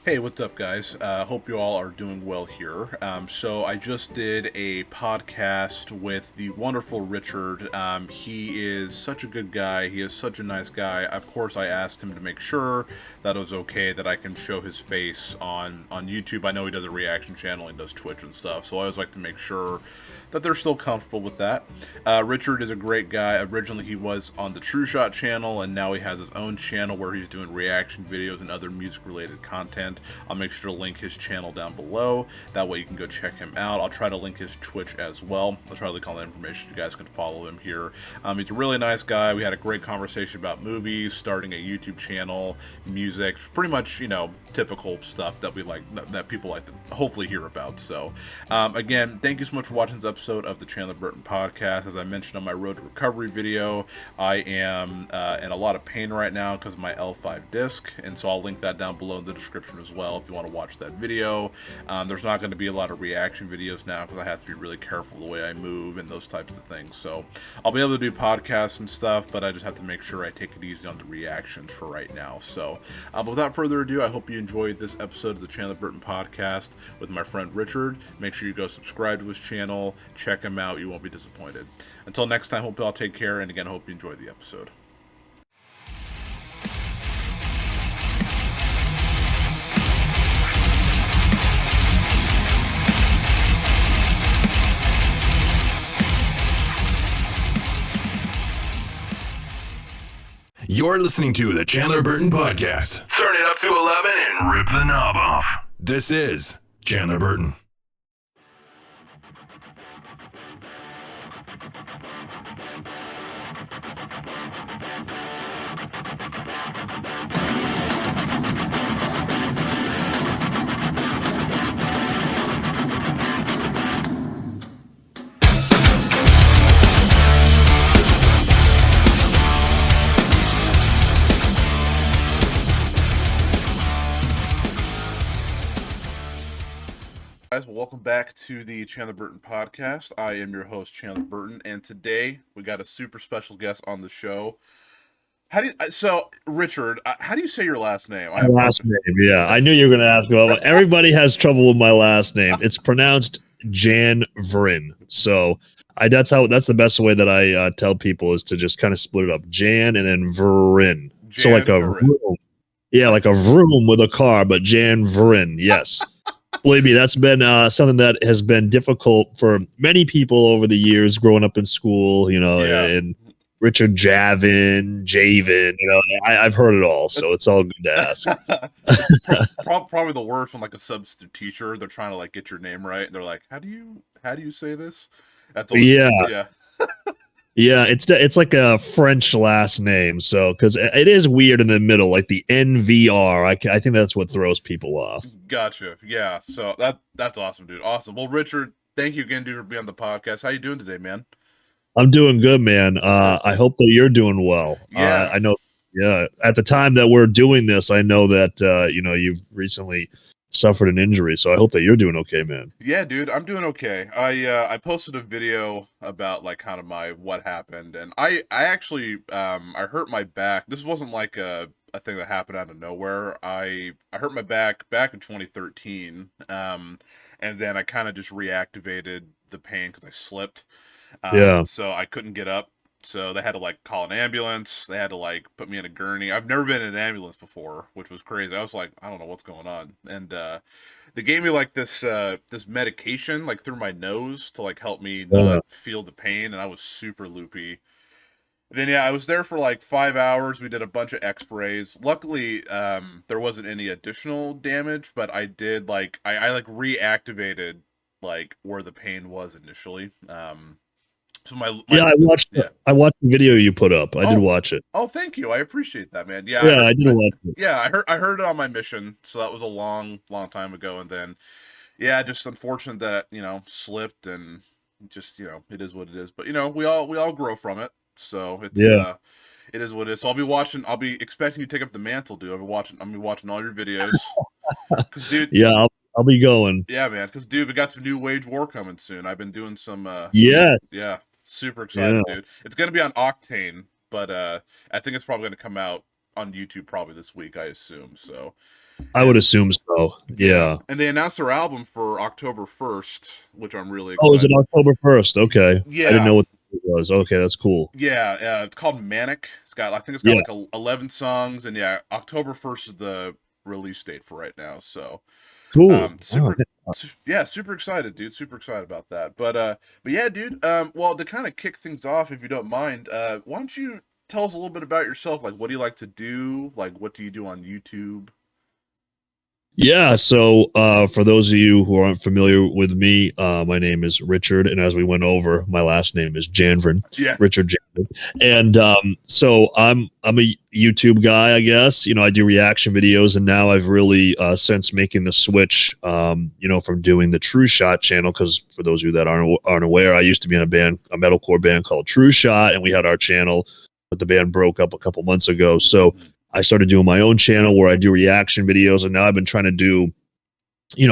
Hey, what's up, guys? Hope you all are doing well here. So, I just did a podcast with the wonderful Richard. He is such a good guy. He is such a nice guy. Of course, I asked him to make sure that it was okay that I can show his face on YouTube. I know he does a reaction channel, he does Twitch and stuff, so I always like to make sure that they're still comfortable with that. Richard is a great guy. Originally, he was on the True Shot channel, and now he has his own channel where he's doing reaction videos and other music-related content. I'll make sure to link his channel down below. That way you can go check him out. I'll try to link his Twitch as well. I'll try to link all that information. You guys can follow him here. He's a really nice guy. We had a great conversation about movies, starting a YouTube channel, music, pretty much, typical stuff that we like, that people like to hopefully hear about. So, again, thank you so much for watching this episode of the Chandler Burton podcast. As I mentioned on my Road to Recovery video, I am in a lot of pain right now because of my L5 disc, and so I'll link that down below in the description as well if you want to watch that video. There's not going to be a lot of reaction videos now because I have to be really careful the way I move and those types of things. So I'll be able to do podcasts and stuff, but I just have to make sure I take it easy on the reactions for right now. So but without further ado, I hope you enjoyed this episode of the Chandler Burton podcast with my friend Richard. Make sure you go subscribe to his channel, check him out, you won't be disappointed. Until next time, hope you all take care, and again, hope you enjoyed the episode. You're listening to the Chandler Burton Podcast. Turn it up to 11 and rip the knob off. This is Chandler Burton. Guys, well, welcome back to the Chandler Burton podcast. I am your host, Chandler Burton, and today we got a super special guest on the show. Richard, how do you say your last name? My last name, yeah. I knew you were going to ask about it. Everybody has trouble with my last name. It's pronounced Janvrin. So that's the best way that I tell people is to just kind of split it up. Jan and then Vrin. So like a vroom. Yeah, like a vroom with a car, but Janvrin, yes. Believe me, that's been something that has been difficult for many people over the years growing up in school, and Richard Javin, I've heard it all, so it's all good to ask. Probably the worst when like a substitute teacher, they're trying to like get your name right, and they're like, "How do you say this?" That's always, yeah. Yeah, it's like a French last name, so because it is weird in the middle, like the NVR. I think that's what throws people off. Gotcha. Yeah, so that's awesome, dude. Awesome. Well, Richard, thank you again, dude, for being on the podcast. How you doing today, man? I'm doing good, man. I hope that you're doing well. Yeah, I know. Yeah, at the time that we're doing this, I know that you've recently suffered an injury, so I hope that you're doing okay, man. Yeah, dude, I'm doing okay. I posted a video about like kind of my what happened, and I actually I hurt my back. This wasn't like a thing that happened out of nowhere. I hurt my back in 2013, and then I kind of just reactivated the pain because I slipped. Yeah. So I couldn't get up. So they had to like call an ambulance. They had to like put me in a gurney. I've never been in an ambulance before, which was crazy. I was like, I don't know what's going on. And they gave me like this medication like through my nose to like help me not feel the pain, and I was super loopy. Then yeah, I was there for like 5 hours. We did a bunch of X-rays. Luckily, there wasn't any additional damage, but I did like I like reactivated like where the pain was initially. So I watched the video you put up. I did watch it. Oh, thank you. I appreciate that, man. Yeah, I did watch it. Yeah, I heard it on my mission, so that was a long time ago. And then, yeah, just unfortunate that slipped, and just it is what it is. But we all grow from it, so it's it is what it is. So I'll be expecting you to take up the mantle, dude. I'll be watching all your videos, because dude. Yeah, I'll be going. Yeah, man. Because dude, we got some new Wage War coming soon. I've been doing some. Yes. Yeah. Super excited, dude. It's gonna be on Octane, but I think it's probably gonna come out on YouTube probably this week, I assume. So I would assume so. Yeah. And they announced their album for October 1st, which I'm really Oh, is it excited. October 1st? Okay. I didn't Yeah, know what it was. Okay, that's cool. yeah, it's called Manic. I think it's got Yeah, like 11 songs, and yeah, October 1st is the release date for right now. So, cool. Oh, yeah, super excited, dude. Super excited about that. But yeah, dude. Well, to kind of kick things off, if you don't mind, why don't you tell us a little bit about yourself? Like, what do you like to do? Like, what do you do on YouTube? yeah. So, for those of you who aren't familiar with me, my name is Richard, and as we went over, my last name is Janvrin, Yeah. Richard Janvrin. And so I'm a YouTube guy, I guess. I do reaction videos, and now I've really since making the switch, from doing the True Shot channel. Because for those of you that aren't aware, I used to be in a metalcore band called True Shot, and we had our channel, but the band broke up a couple months ago. So I started doing my own channel where I do reaction videos, and now I've been trying to do,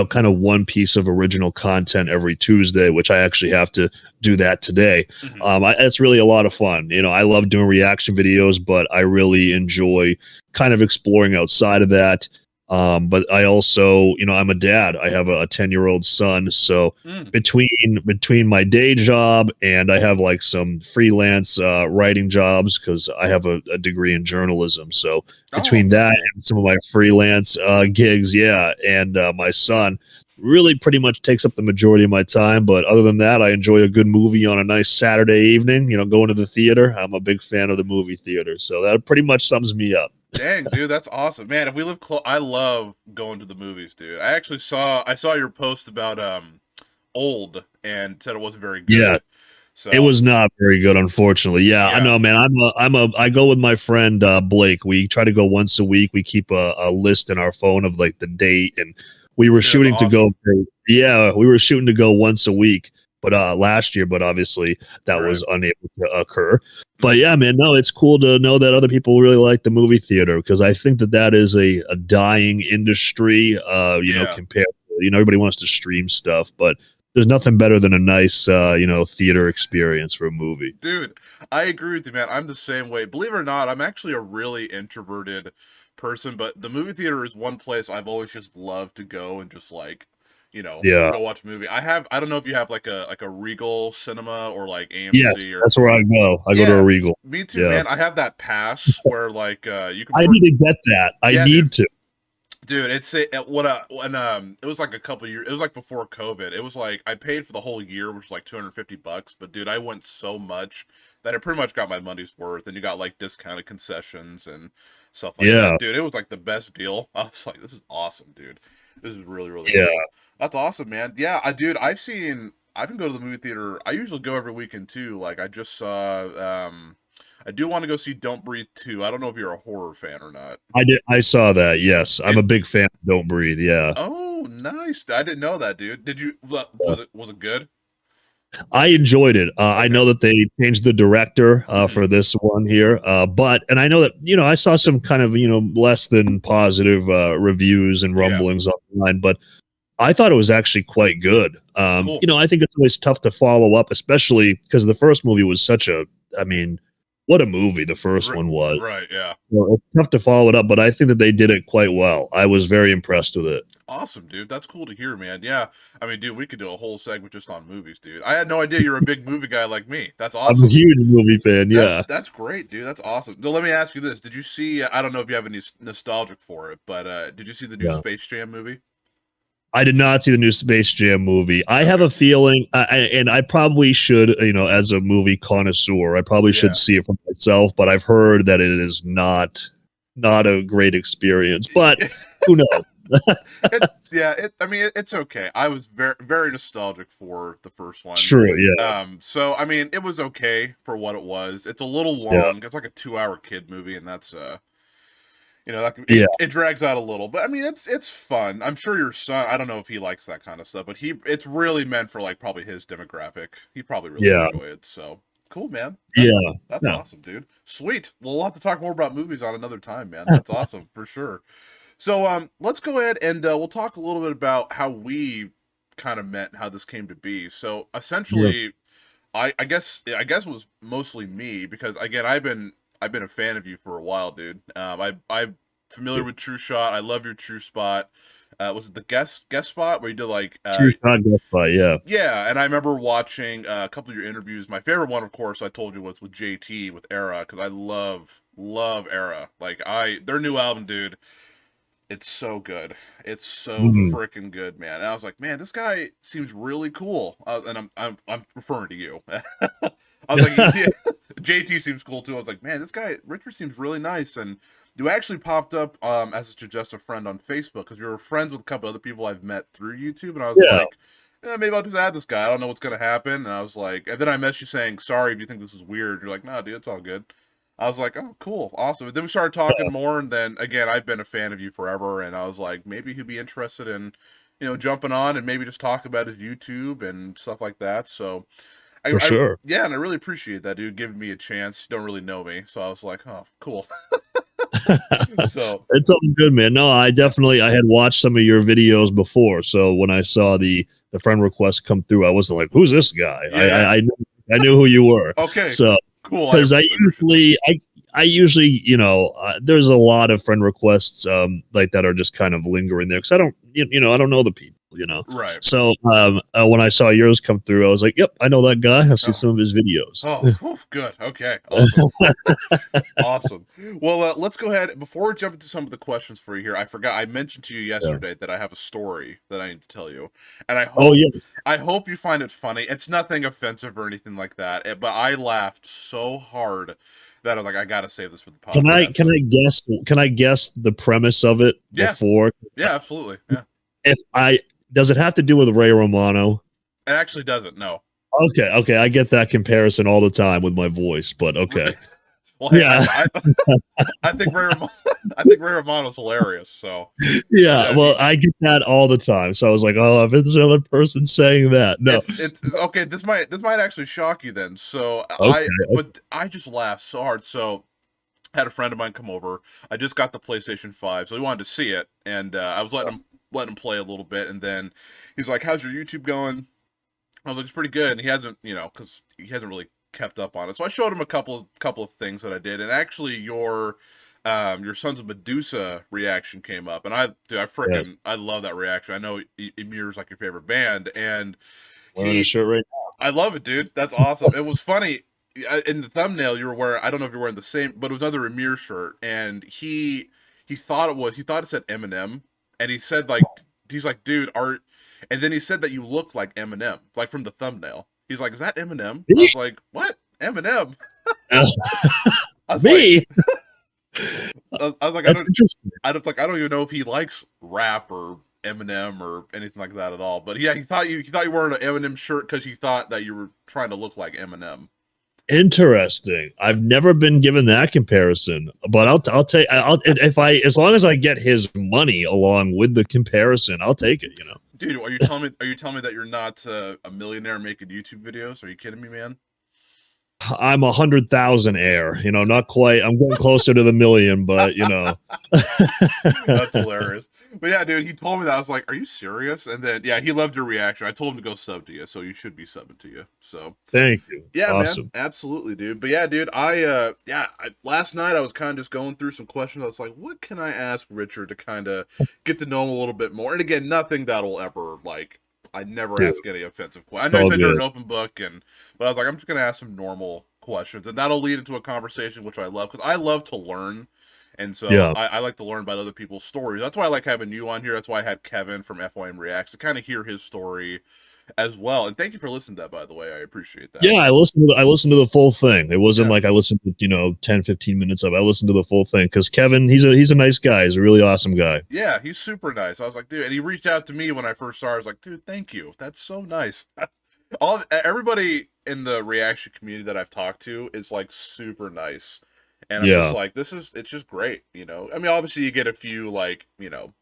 kind of one piece of original content every Tuesday, which I actually have to do that today. It's really a lot of fun. I love doing reaction videos, but I really enjoy kind of exploring outside of that. But I also, I'm a dad. I have a 10-year-old son. So between my day job and I have like some freelance writing jobs because I have a degree in journalism. So between that and some of my freelance gigs, yeah, and my son really pretty much takes up the majority of my time. But other than that, I enjoy a good movie on a nice Saturday evening, going to the theater. I'm a big fan of the movie theater. So that pretty much sums me up. Dang, dude, that's awesome, man. If we live close, I love going to the movies, dude. I saw your post about Old and said it wasn't very Yeah, good. it So was not very good, unfortunately. Yeah, I yeah, know, man. I go with my friend Blake. We try to go once a week. We keep a list in our phone of like the date, and we were dude, that's shooting to awesome. go. Yeah, we were shooting to go once a week, but last year, but obviously that Right. was unable to occur. But yeah, man, no, it's cool to know that other people really like the movie theater because I think that is a dying industry. Yeah. Compared to, everybody wants to stream stuff, but there's nothing better than a nice theater experience for a movie. Dude, I agree with you, man. I'm the same way. Believe it or not, I'm actually a really introverted person, but the movie theater is one place I've always just loved to go and just like, Yeah. go watch a movie. I don't know if you have like a Regal Cinema or like Yes, AMC or that's where I go. I go to a yeah, Regal. me too, Yeah. man. I have that pass where like you can I need to get that. I yeah, dude. need to. Dude, when it was like a couple years. It was like before COVID. It was like I paid for the whole year, which was like $250. But dude, I went so much that I pretty much got my money's worth. And you got like discounted concessions and stuff like Yeah. that. Dude, it was like the best deal. I was like, this is awesome, dude. This is really really Yeah. cool. That's awesome, man. Yeah, I've been going to the movie theater. I usually go every weekend too. Like I just saw. I do want to go see Don't Breathe 2. I don't know if you're a horror fan or not. I did. I saw that. Yes. I'm It a big fan of Don't Breathe. Yeah. Oh, nice. I didn't know that, dude. Did you was it good? I enjoyed it. I Okay. know that they changed the director Mhm. for this one here, and I know that I saw some kind of less than positive reviews and Yeah. rumblings online, but I thought it was actually quite good. Cool. I think it's always tough to follow up, especially because the first movie was I mean, what a movie the first R one was. right, yeah. Well, it's tough to follow it up, but I think that they did it quite well. I was very impressed with it. Awesome, dude. That's cool to hear, man. Yeah. I mean, dude, we could do a whole segment just on movies, dude. I had no idea you're a big movie guy like me. That's I'm a awesome. huge movie fan. Yeah. That's great, dude. That's awesome. Now, let me ask you this. Did you see I don't know if you have any nostalgic for it, but did you see the new Yeah. Space Jam movie? I did not see the new Space Jam movie. I have Okay. a feeling, and I probably should, as a movie connoisseur, I probably should Yeah. see it for myself. But I've heard that it is not a great experience. But who knows? I mean, it's okay. I was very, very nostalgic for the first one. True. Yeah. So I mean, it was okay for what it was. It's a little Yeah. long. It's like a 2-hour kid movie, and that's Yeah. it drags out a little. But I mean, it's fun. I'm sure your son. I don't know if he likes that kind of stuff, but it's really meant for like probably his demographic. He probably really Yeah. enjoy it. So cool, man. Yeah. That's No. awesome, dude. Sweet. We'll have to talk more about movies on another time, man. That's awesome for sure. So let's go ahead and we'll talk a little bit about how we kind of met, how this came to be. So Yeah. essentially, I guess it was mostly me because again I've been a fan of you for a while, dude. I familiar with True Shot. I love your True Spot. Was it the guest spot where you did like True Shot guest spot, yeah. Yeah, and I remember watching a couple of your interviews. My favorite one, of course, I told you was with JT with Era, because I love Era. Like their new album, dude. It's so good. It's so freaking good, man. And I was like, man, this guy seems really cool. And I'm referring to you. I was like, yeah, JT seems cool too. I was like, man, this guy Richard seems really nice. And you actually popped up as a suggested friend on Facebook, because you're friends with a couple other people I've met through YouTube. And I was like, maybe I'll just add this guy. I don't know what's gonna happen. And I was like, and then I messaged you saying, sorry if you think this is weird. You're like, no, dude, it's all good. I was like, oh, cool, awesome. And then we started talking more, and then again, I've been a fan of you forever, and I was like, maybe he'd be interested in, jumping on and maybe just talk about his YouTube and stuff like that. So, sure. Yeah, and I really appreciate that, dude, giving me a chance. You don't really know me, so I was like, oh, cool. So it's all good, man. No, I had watched some of your videos before, so when I saw the friend request come through, I wasn't like, who's this guy? Yeah. I knew who you were. Okay, so cool. Because I usually, there's a lot of friend requests like that are just kind of lingering there, because I don't know the people, Right. So when I saw yours come through, I was like, yep, I know that guy. I've seen some of his videos. Oh, good. Okay, awesome. Awesome. Well, let's go ahead. Before we jump into some of the questions for you here, I forgot, I mentioned to you yesterday that I have a story that I need to tell you, and I hope you find it funny. It's nothing offensive or anything like that, but I laughed so hard that I was like, I gotta save this for the podcast. Can I guess the premise of it before? Yeah, absolutely. Yeah. Does it have to do with Ray Romano? It actually doesn't. No. Okay. I get that comparison all the time with my voice, but okay. Well, hey, yeah. I think Ray Romano's hilarious. So yeah, well, I get that all the time. So I was like, oh, if it's another person saying that, no, it's okay. This might actually shock you then. So but I just laughed so hard. So I had a friend of mine come over. I just got the PlayStation 5, so he wanted to see it, and I was letting him play a little bit, and then he's like, "How's your YouTube going?" I was like, "It's pretty good." And he hasn't, because he hasn't really kept up on it. So I showed him a couple of things that I did, and actually your Sons of Medusa reaction came up, and I love that reaction. I know Emir's like your favorite band, and wearing a shirt right now. I love it, dude. That's awesome. It was funny. In the thumbnail, you were wearing, I don't know if you're wearing the same, but it was another Emir shirt, and he thought it said Eminem, and he said like, he's like, dude, and then he said that you looked like Eminem, like from the thumbnail. He's like, is that Eminem? I was like, what? Eminem? I was Me? I was like, I don't even know if he likes rap or Eminem or anything like that at all. But yeah, he thought you were wearing an Eminem shirt because he thought that you were trying to look like Eminem. Interesting. I've never been given that comparison, but I'll take as long as I get his money along with the comparison, I'll take it. Dude, are you telling me that you're not a millionaire making YouTube videos? Are you kidding me, man? I'm 100,000 air, not quite. I'm getting closer to the million, but That's hilarious. But yeah, dude, he told me that. I was like, are you serious? And then yeah, he loved your reaction. I told him to go sub to you, so you should be subbing to you. So thank you. Yeah, awesome. Man, absolutely, dude. But yeah, dude, last night I was kind of just going through some questions. I was like, what can I ask Richard to kind of get to know him a little bit more? And again, nothing that'll ever I never ask any offensive questions. I know you said you're an open book, but I was like, I'm just gonna ask some normal questions, and that'll lead into a conversation, which I love, because I love to learn, and so I like to learn about other people's stories. That's why I like having you on here. That's why I had Kevin from FYM Reacts to kind of hear his story as well. And thank you for listening to that, by the way. I appreciate that. Yeah, I listened to the full thing. It wasn't like I listened to 10, 15 minutes of it. I listened to the full thing because Kevin, he's a nice guy. He's a really awesome guy. Yeah, he's super nice. I was like, dude, and he reached out to me when I first saw. I was like, dude, thank you. That's so nice. Everybody in the reaction community that I've talked to is like super nice. And I'm just like, it's just great, I mean, obviously you get a few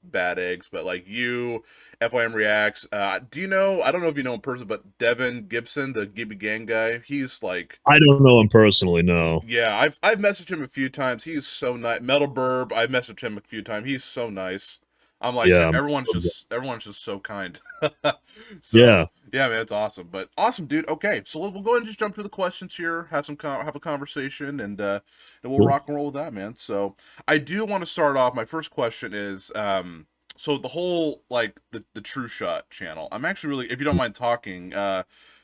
bad eggs, but like you, FYM Reacts, do you know, I don't know if you know him personally, but Devin Gibson, the Gibby Gang guy, he's like, I don't know him personally, no. Yeah, I've messaged him a few times. He's so nice. Metal Burb, I've messaged him a few times. He's so nice. I'm like, everyone's just so kind. So, Yeah, man, it's awesome. But awesome, dude. Okay, so we'll go ahead and just jump to the questions here, have a conversation, and we'll Cool. rock and roll with that, man. So I do want to start off. My first question is, so the whole like the True Shot channel. I'm actually really, if you don't mind talking,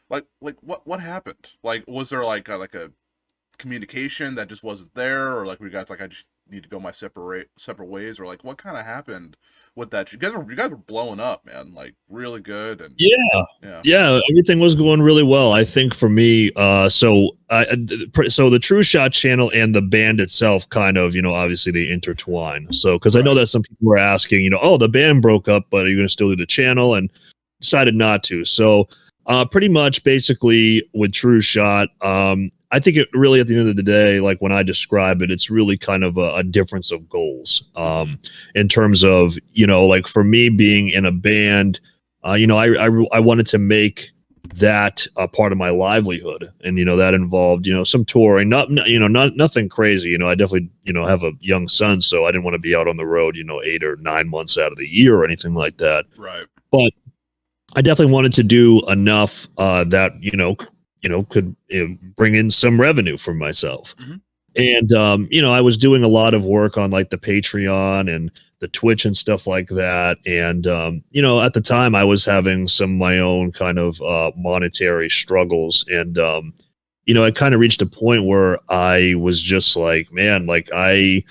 like what happened? Like, was there like a communication that just wasn't there, or like were you guys like I just need to go my separate ways, or like what kind of happened with that? You guys were blowing up, man, like really good, and Yeah, yeah, yeah, everything was going really well. I think for me, so the True Shot channel and the band itself kind of, obviously they intertwine. So because I know right, that some people were asking, oh, the band broke up, but are you going to still do the channel? And decided not to. So pretty much, basically, with True Shot, I think it really, at the end of the day, like when I describe it, it's really kind of a difference of goals mm-hmm. in terms of, like for me being in a band. I wanted to make that a part of my livelihood, and that involved some touring, not nothing crazy. I definitely have a young son, so I didn't want to be out on the road 8 or 9 months out of the year or anything like that. Right, But I definitely wanted to do enough that could bring in some revenue for myself. mm-hmm. And I was doing a lot of work on like the Patreon and the Twitch and stuff like that. And at the time I was having some of my own kind of monetary struggles. And it kind of reached a point where I was just like, man, like I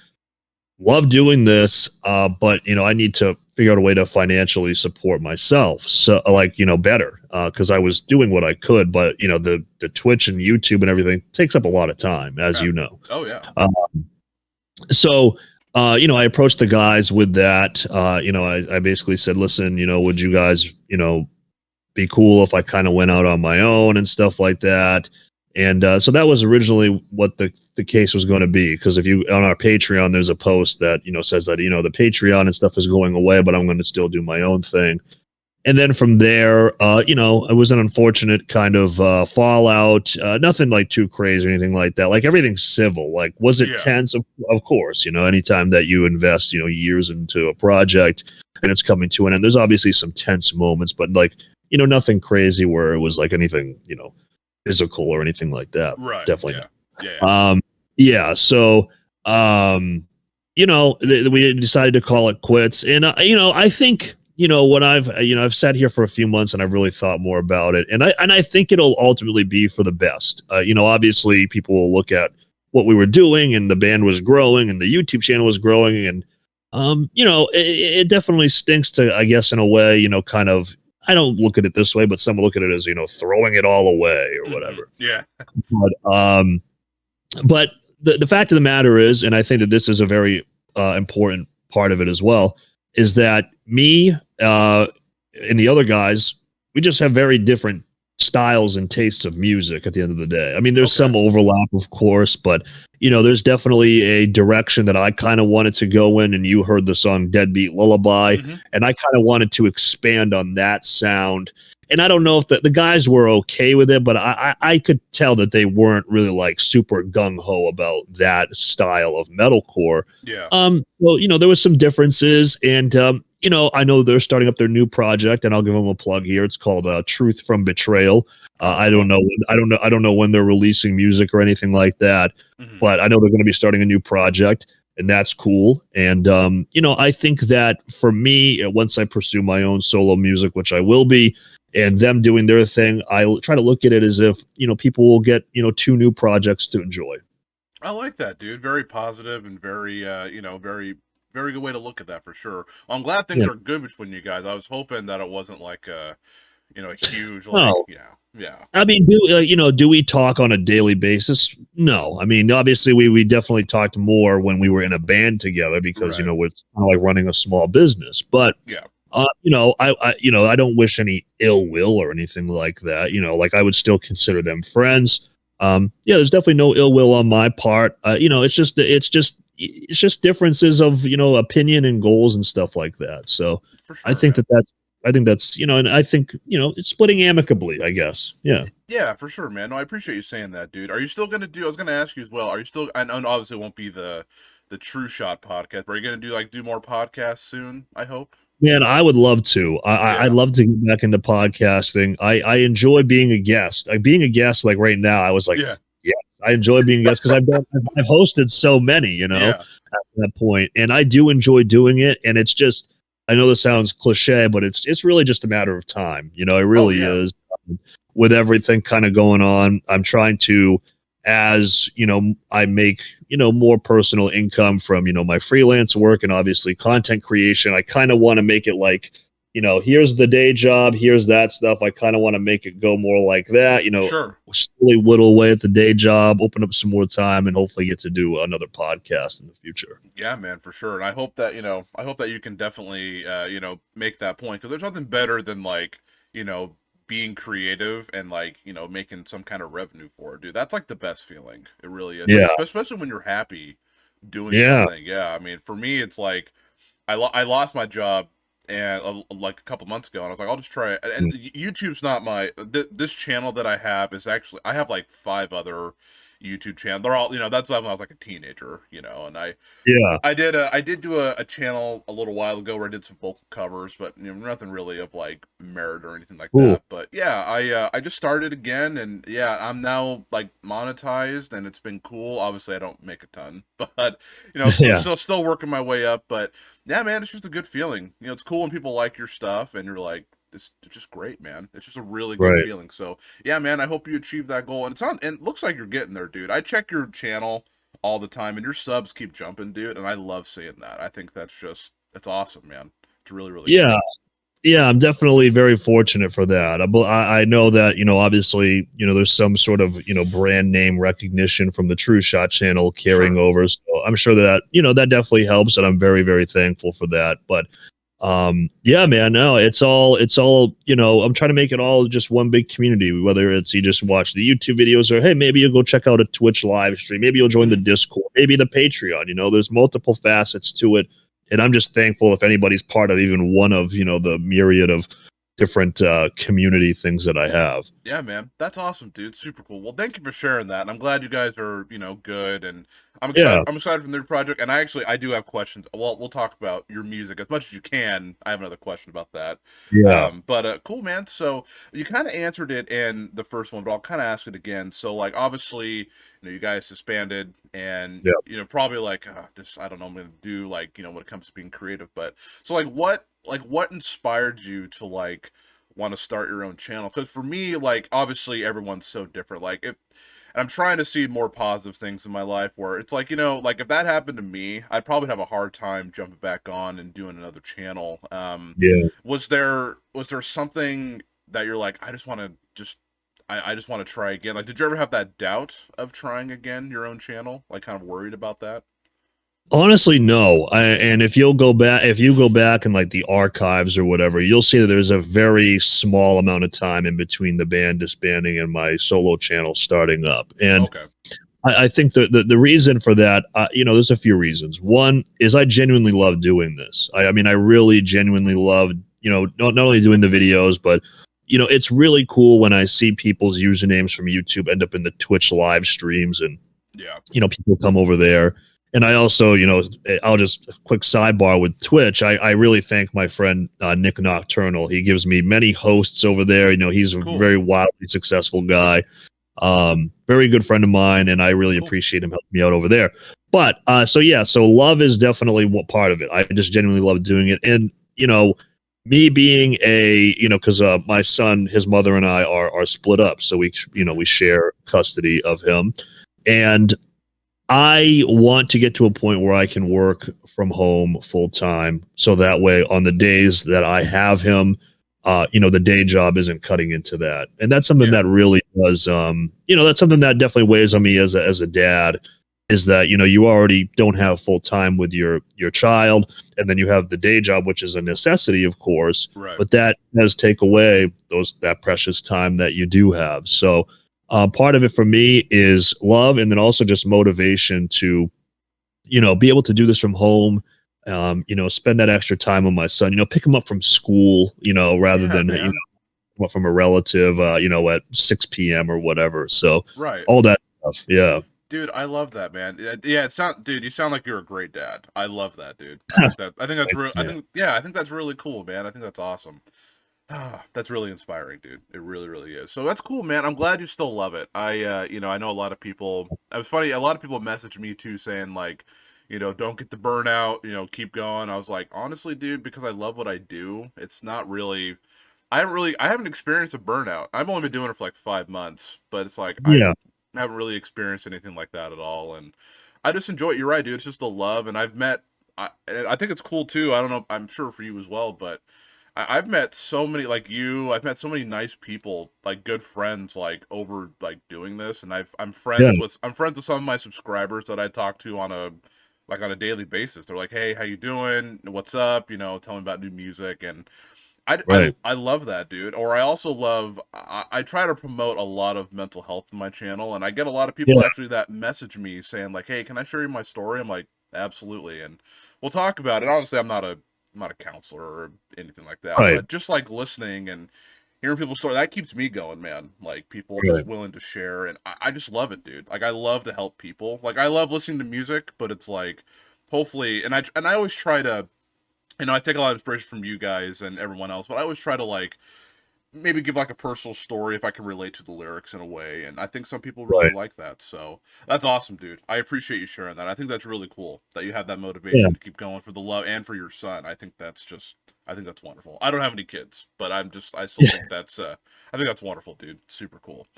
love doing this, but I need to figure out a way to financially support myself. So like, better, because I was doing what I could, but the Twitch and YouTube and everything takes up a lot of time, as Yeah. you know. Oh yeah, So I approached the guys with that. I basically said, listen, would you guys, be cool if I kind of went out on my own and stuff like that. And so that was originally what the case was going to be. Because if you on our Patreon, there's a post that says that the Patreon and stuff is going away, but I'm going to still do my own thing. And then from there, it was an unfortunate kind of fallout. Nothing like too crazy or anything like that. Like everything's civil. Like, was it yeah, tense? Of course. Anytime that you invest, years into a project and it's coming to an end, there's obviously some tense moments, but like, nothing crazy where it was like anything, physical or anything like that. right, Definitely yeah, yeah, not. Yeah. So, we decided to call it quits. And, I think, when I've sat here for a few months and I've really thought more about it, and I think it'll ultimately be for the best. Obviously people will look at what we were doing and the band was growing and the YouTube channel was growing. And, it definitely stinks to, I guess, in a way, kind of, I don't look at it this way, but some look at it as, throwing it all away or mm-hmm. whatever. Yeah, But the fact of the matter is, and I think that this is a very important part of it as well, is that me and the other guys, we just have very different styles and tastes of music at the end of the day. I mean, there's okay, some overlap, of course, but there's definitely a direction that I kind of wanted to go in, and you heard the song Deadbeat Lullaby, mm-hmm. and I kind of wanted to expand on that sound. And I don't know if the guys were okay with it, but I could tell that they weren't really like super gung-ho about that style of metalcore. Yeah, Well, there was some differences, and I know they're starting up their new project, and I'll give them a plug here. It's called Truth from Betrayal. I don't know. I don't know when they're releasing music or anything like that, mm-hmm. but I know they're going to be starting a new project, and that's cool. And I think that for me, once I pursue my own solo music, which I will be, and them doing their thing, I try to look at it as if people will get two new projects to enjoy. I like that, dude. Very positive and very very very good way to look at that for sure. Well, I'm glad things Yeah. are good between you guys. I was hoping that it wasn't like a a huge like No. yeah. I mean, do we talk on a daily basis? No. I mean, obviously, we definitely talked more when we were in a band together because Right. we're kind of like running a small business. But Yeah. I don't wish any ill will or anything like that. Like I would still consider them friends. There's definitely no ill will on my part. It's just differences of opinion and goals and stuff like that. So For sure, I think man. that's and I think it's splitting amicably, I guess. Yeah. Yeah, for sure, man. No, I appreciate you saying that, dude. Are you still gonna do? I was gonna ask you as well. Are you still? And obviously, it won't be the True Shot podcast. But are you gonna do more podcasts soon? I hope. Man, I would love to. Yeah. I'd love to get back into podcasting. I enjoy being a guest. Like being a guest, like right now, I was like, Yeah. yeah, I enjoy being a guest because I've hosted so many, Yeah. at that point, and I do enjoy doing it. And it's just, I know this sounds cliche, but it's really just a matter of time. It really is. With everything kind of going on, I'm trying to, as I make more personal income from my freelance work and obviously content creation. I kind of want to make it like here's the day job, here's that stuff. I kind of want to make it go more like that. Sure. Slowly whittle away at the day job, open up some more time, and hopefully get to do another podcast in the future. Yeah, man, for sure. And I hope that you can definitely make that point, because there's nothing better than like being creative and like making some kind of revenue for it, dude. That's like the best feeling. It really is. Yeah. Especially when you're happy doing something. Yeah, I mean, for me, it's like I lost my job and like a couple months ago, and I was like, I'll just try it. And YouTube's not my this channel that I have is actually, I have like 5 other YouTube channels. They're all that's when I was like a teenager, and I did do a channel a little while ago where I did some vocal covers, but nothing really of like merit or anything like that. But yeah, I just started again, and yeah, I'm now like monetized, and it's been cool. Obviously, I don't make a ton, but still working my way up. But yeah, man, it's just a good feeling. It's cool when people like your stuff, and you're like, it's just great, man. It's just a really good feeling. So yeah, man, I hope you achieve that goal. And and it looks like you're getting there, dude. I check your channel all the time, and your subs keep jumping, dude. And I love seeing that. I think that's awesome, man. It's really, really cool. Cool. Yeah, I'm definitely very fortunate for that. I know that, obviously, there's some sort of, brand name recognition from the True Shot channel carrying over. So I'm sure that, that definitely helps. And I'm very, very thankful for that. But yeah, man, no, it's all, I'm trying to make it all just one big community, whether it's you just watch the YouTube videos or, hey, maybe you'll go check out a Twitch live stream. Maybe you'll join the Discord, maybe the Patreon, there's multiple facets to it. And I'm just thankful if anybody's part of even one of, the myriad of different community things that I have. Yeah, man. That's awesome, dude. Super cool. Well, thank you for sharing that. And I'm glad you guys are, good. And I'm excited. Yeah. I'm excited for the new project. And I do have questions. Well, we'll talk about your music as much as you can. I have another question about that. Yeah. But cool, man. So you kind of answered it in the first one, but I'll kind of ask it again. So like, obviously, you guys disbanded, and probably like this. I don't know. I'm gonna do like when it comes to being creative. But so like, what inspired you to like want to start your own channel? Because for me, like, obviously everyone's so different. Like, and I'm trying to see more positive things in my life where it's like, like if that happened to me, I'd probably have a hard time jumping back on and doing another channel. Was there something that you're like, I just want to try again? Like, did you ever have that doubt of trying again your own channel? Like, kind of worried about that? Honestly, no. And if you go back in like the archives or whatever, you'll see that there's a very small amount of time in between the band disbanding and my solo channel starting up. And I think the reason for that, there's a few reasons. One is I genuinely love doing this. I mean, I really genuinely love, not only doing the videos, but it's really cool when I see people's usernames from YouTube end up in the Twitch live streams, and people come over there. And I also, I'll just a quick sidebar with Twitch. I really thank my friend Nick Nocturnal. He gives me many hosts over there. He's a very wildly successful guy, very good friend of mine, and I really appreciate him helping me out over there. But so love is definitely what part of it. I just genuinely love doing it, and me being because my son, his mother, and I are split up, so we share custody of him, and I want to get to a point where I can work from home full time. So that way on the days that I have him, the day job isn't cutting into that. And that's something that really does, that's something that definitely weighs on me as a dad, is that, you already don't have full time with your child. And then you have the day job, which is a necessity, of course, but that does take away that precious time that you do have. So, part of it for me is love, and then also just motivation to, be able to do this from home, spend that extra time with my son, pick him up from school, rather than, come up from a relative, at 6 p.m. or whatever. So all that stuff. Yeah. Dude, I love that, man. Yeah, dude, you sound like you're a great dad. I love that, dude. I think that's real. I think that's really cool, man. I think that's awesome. That's really inspiring, dude. It really, really is. So that's cool, man. I'm glad you still love it. I know a lot of people. It was funny. A lot of people messaged me too, saying like, don't get the burnout. Keep going. I was like, honestly, dude, because I love what I do. It's not really. I haven't experienced a burnout. I've only been doing it for like 5 months, but it's like Yeah. I haven't really experienced anything like that at all, and I just enjoy it. You're right, dude. It's just the love, and I think it's cool too. I don't know. I'm sure for you as well, but I've met so many like you. I've met so many nice people, like good friends, like over like doing this, and Yeah. I'm friends with some of my subscribers that I talk to on a daily basis. They're like, hey, how you doing? What's up? Tell me about new music, and Right. I love that, dude. Or I also love, I try to promote a lot of mental health in my channel, and I get a lot of people Yeah. actually that message me saying like, hey, can I share you my story? I'm like, absolutely, and we'll talk about it. Honestly, I'm not a counselor or anything like that, Right. but just like listening and hearing people's story, that keeps me going, man. Like people Right. just willing to share, and I just love it, dude. Like I love to help people. Like I love listening to music, but it's like, hopefully, and I always try to, I take a lot of inspiration from you guys and everyone else, but I always try to like maybe give like a personal story if I can relate to the lyrics in a way, and I think some people really Right. like that. So that's awesome, dude. I appreciate you sharing that. I think that's really cool that you have that Yeah. motivation to keep going for the love and for your son. I think that's wonderful. I don't have any kids, but I still think I think that's wonderful, dude. Super cool.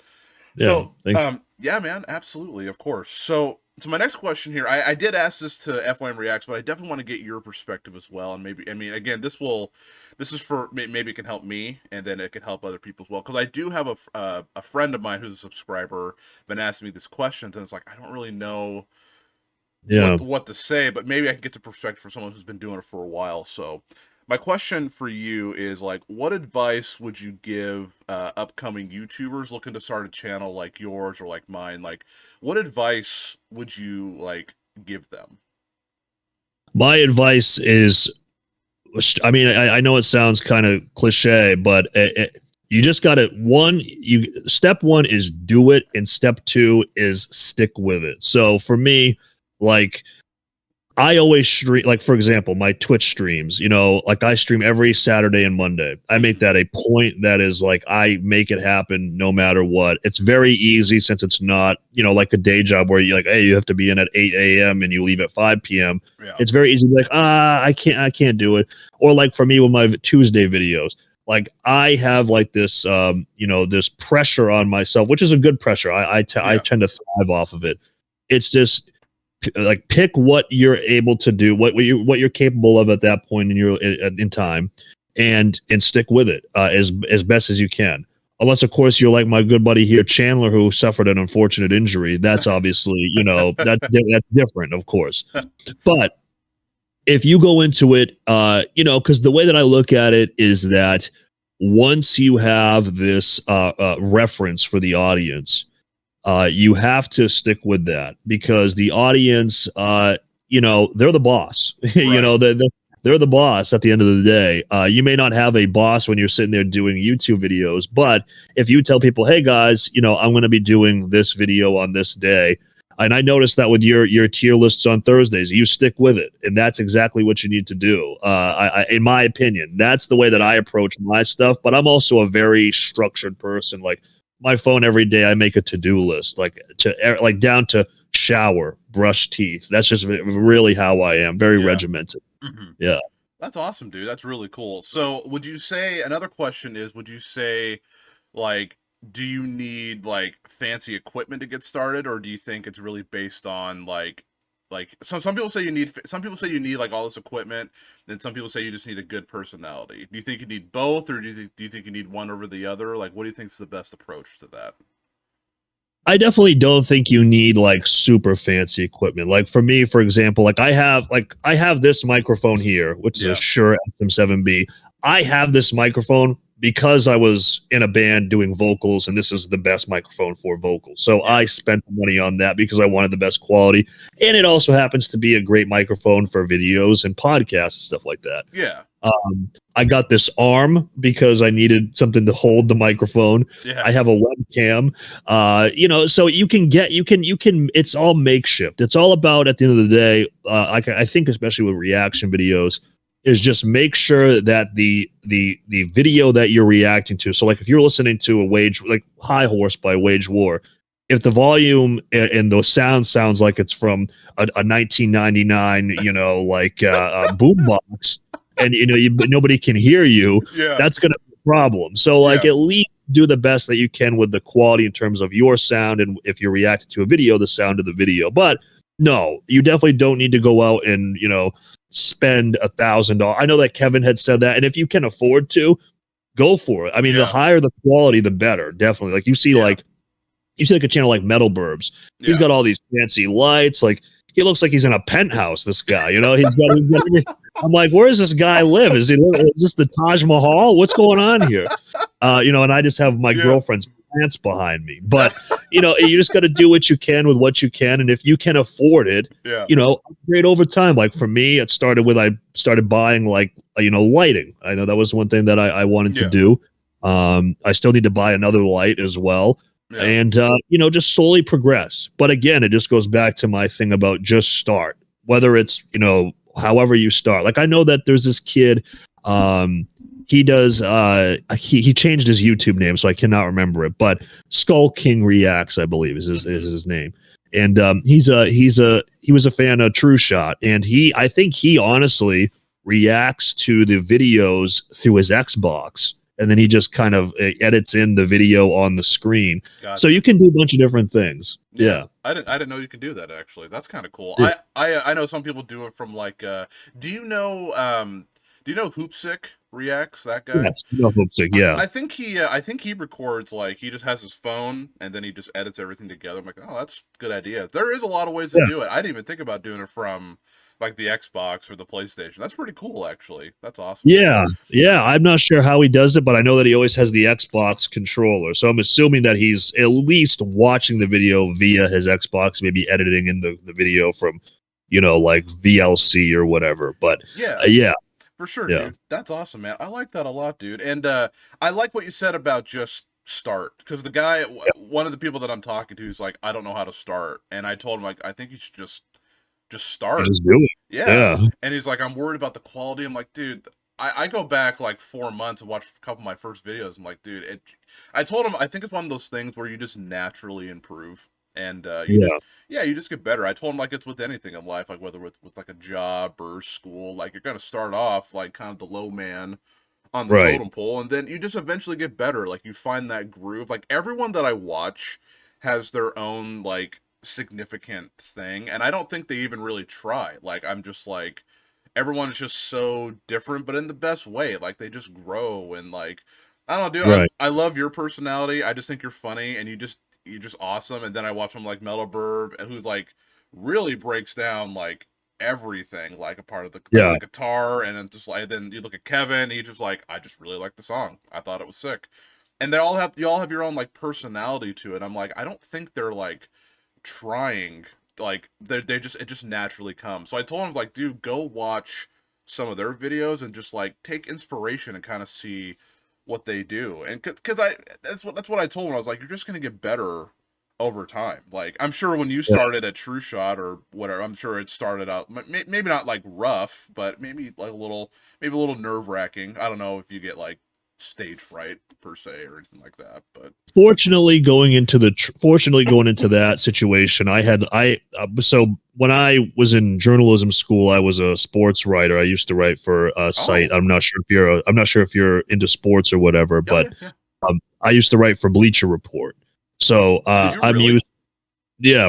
Yeah. So, Thank yeah, man, absolutely, of course. So my next question here, I did ask this to FYM Reacts, but I definitely want to get your perspective as well, and maybe, I mean, again, this is for maybe it can help me, and then it can help other people as well, because I do have a friend of mine who's a subscriber been asking me these questions, and it's like I don't really know Yeah. what to say, but maybe I can get the perspective from someone who's been doing it for a while. So my question for you is like, what advice would you give upcoming YouTubers looking to start a channel like yours or like mine? Like, what advice would you like give them? My advice is, I mean, I know it sounds kind of cliche, but you just got to step one is do it, and step two is stick with it. So for me, like I always stream, like for example, my Twitch streams, like I stream every Saturday and Monday. I make that a point that is like I make it happen no matter what. It's very easy since it's not, like a day job where you like, hey, you have to be in at 8 a.m. and you leave at 5 p.m. Yeah. It's very easy to be like, I can't do it. Or like for me with my Tuesday videos, like I have like this, this pressure on myself, which is a good pressure. I tend to thrive off of it. It's just like pick what you're able to do, what you're capable of at that point in time, and stick with it as best as you can. Unless, of course, you're like my good buddy here, Chandler, who suffered an unfortunate injury. That's obviously, that's different, of course. But if you go into it, because the way that I look at it is that once you have this reference for the audience, you have to stick with that because the audience, they're the boss. Right. They're the boss at the end of the day. You may not have a boss when you're sitting there doing YouTube videos, but if you tell people, hey guys, I'm going to be doing this video on this day. And I noticed that with your tier lists on Thursdays, you stick with it. And that's exactly what you need to do. In my opinion, that's the way that I approach my stuff. But I'm also a very structured person. Like, my phone every day, I make a to-do list, like down to shower, brush teeth. That's just really how I am. Very regimented. Mm-hmm. Yeah. That's awesome, dude. That's really cool. So would you say, another question is, would you say like, do you need like fancy equipment to get started, or do you think it's really based on like some people say you need like all this equipment, and some people say you just need a good personality. Do you think you need both, or do you think you need one over the other? Like, what do you think is the best approach to that? I definitely don't think you need like super fancy equipment. Like for me, for example, I have this microphone here, which is a Shure SM7B. I have this microphone because I was in a band doing vocals, and this is the best microphone for vocals. So I spent the money on that because I wanted the best quality. And it also happens to be a great microphone for videos and podcasts and stuff like that. Yeah. I got this arm because I needed something to hold the microphone. Yeah. I have a webcam. So you can it's all makeshift. It's all about, at the end of the day, I think especially with reaction videos, is just make sure that the video that you're reacting to. So like if you're listening to like High Horse by Wage War, if the volume and the sound sounds like it's from a 1999, boombox, and nobody can hear you, that's going to be a problem. So like at least do the best that you can with the quality in terms of your sound, and if you're reacting to a video, the sound of the video. But no, you definitely don't need to go out and spend $1,000. I know that Kevin had said that, and if you can afford to, go for it. I mean, the higher the quality, the better. Definitely. Like you see a channel like Metal Burbs. He's got all these fancy lights. Like he looks like he's in a penthouse. This guy, he's got. I'm like, where does this guy live? Is this the Taj Mahal? What's going on here? And I just have my girlfriend's plants behind me. But you just got to do what you can with what you can, and if you can afford it, upgrade over time. Like for me, it started with I started buying lighting. I know that was one thing that I wanted to do. I still need to buy another light as well. Yeah. And just slowly progress. But again, it just goes back to my thing about just start. Whether it's however you start. Like I know that there's this kid. He does. He changed his YouTube name, so I cannot remember it. But Skull King Reacts, I believe, is his name. And he was a fan of True Shot, and I think he honestly reacts to the videos through his Xbox. And then he just kind of edits in the video on the screen. Gotcha. So you can do a bunch of different things. Yeah. I didn't know you could do that, actually. That's kind of cool. Yeah. I know some people do it from like do you know Hoopsick Reacts, that guy? Yes, Hoopsick, yeah. I think he records, like he just has his phone and then he just edits everything together. I'm like, oh, that's a good idea. There is a lot of ways to do it. I didn't even think about doing it from like the Xbox or the PlayStation. That's pretty cool, actually. That's awesome. Yeah. I'm not sure how he does it, but I know that he always has the Xbox controller. So I'm assuming that he's at least watching the video via his Xbox, maybe editing in the video from, like VLC or whatever. But yeah. For sure, dude. That's awesome, man. I like that a lot, dude. And I like what you said about just start, because the guy, one of the people that I'm talking to is like, I don't know how to start. And I told him, like, I think you should just start. Just do it. Yeah. And he's like, I'm worried about the quality. I'm like, dude, I go back like 4 months and watch a couple of my first videos. I'm like, dude, I told him, I think it's one of those things where you just naturally improve. And you just get better. I told him, like, it's with anything in life, like whether with like a job or school, like you're going to start off like kind of the low man on the totem pole, and then you just eventually get better. Like you find that groove. Like everyone that I watch has their own like significant thing, and I don't think they even really try. Like I'm just like, everyone's just so different, but in the best way. Like they just grow, and like I don't know, dude. I love your personality. I just think you're funny, and you're just awesome. And then I watch him like Metal Burb, who like really breaks down like everything, like a part of the guitar, and then you look at Kevin, he's just like, I just really like the song. I thought it was sick. And you all have your own like personality to it. I'm like, I don't think they're like trying, like it just naturally comes. So I told him, like, dude, go watch some of their videos and just like take inspiration and kind of see what they do. And because that's what I told him. I was like, you're just gonna get better over time. Like I'm sure when you started at True Shot or whatever, I'm sure it started out maybe not like rough, but maybe a little nerve wracking. I don't know if you get like stage fright per se or anything like that, but fortunately going into that situation, so when I was in journalism school, I was a sports writer. I used to write for a site. I'm not sure if you're into sports or whatever, but I used to write for Bleacher Report. So I'm used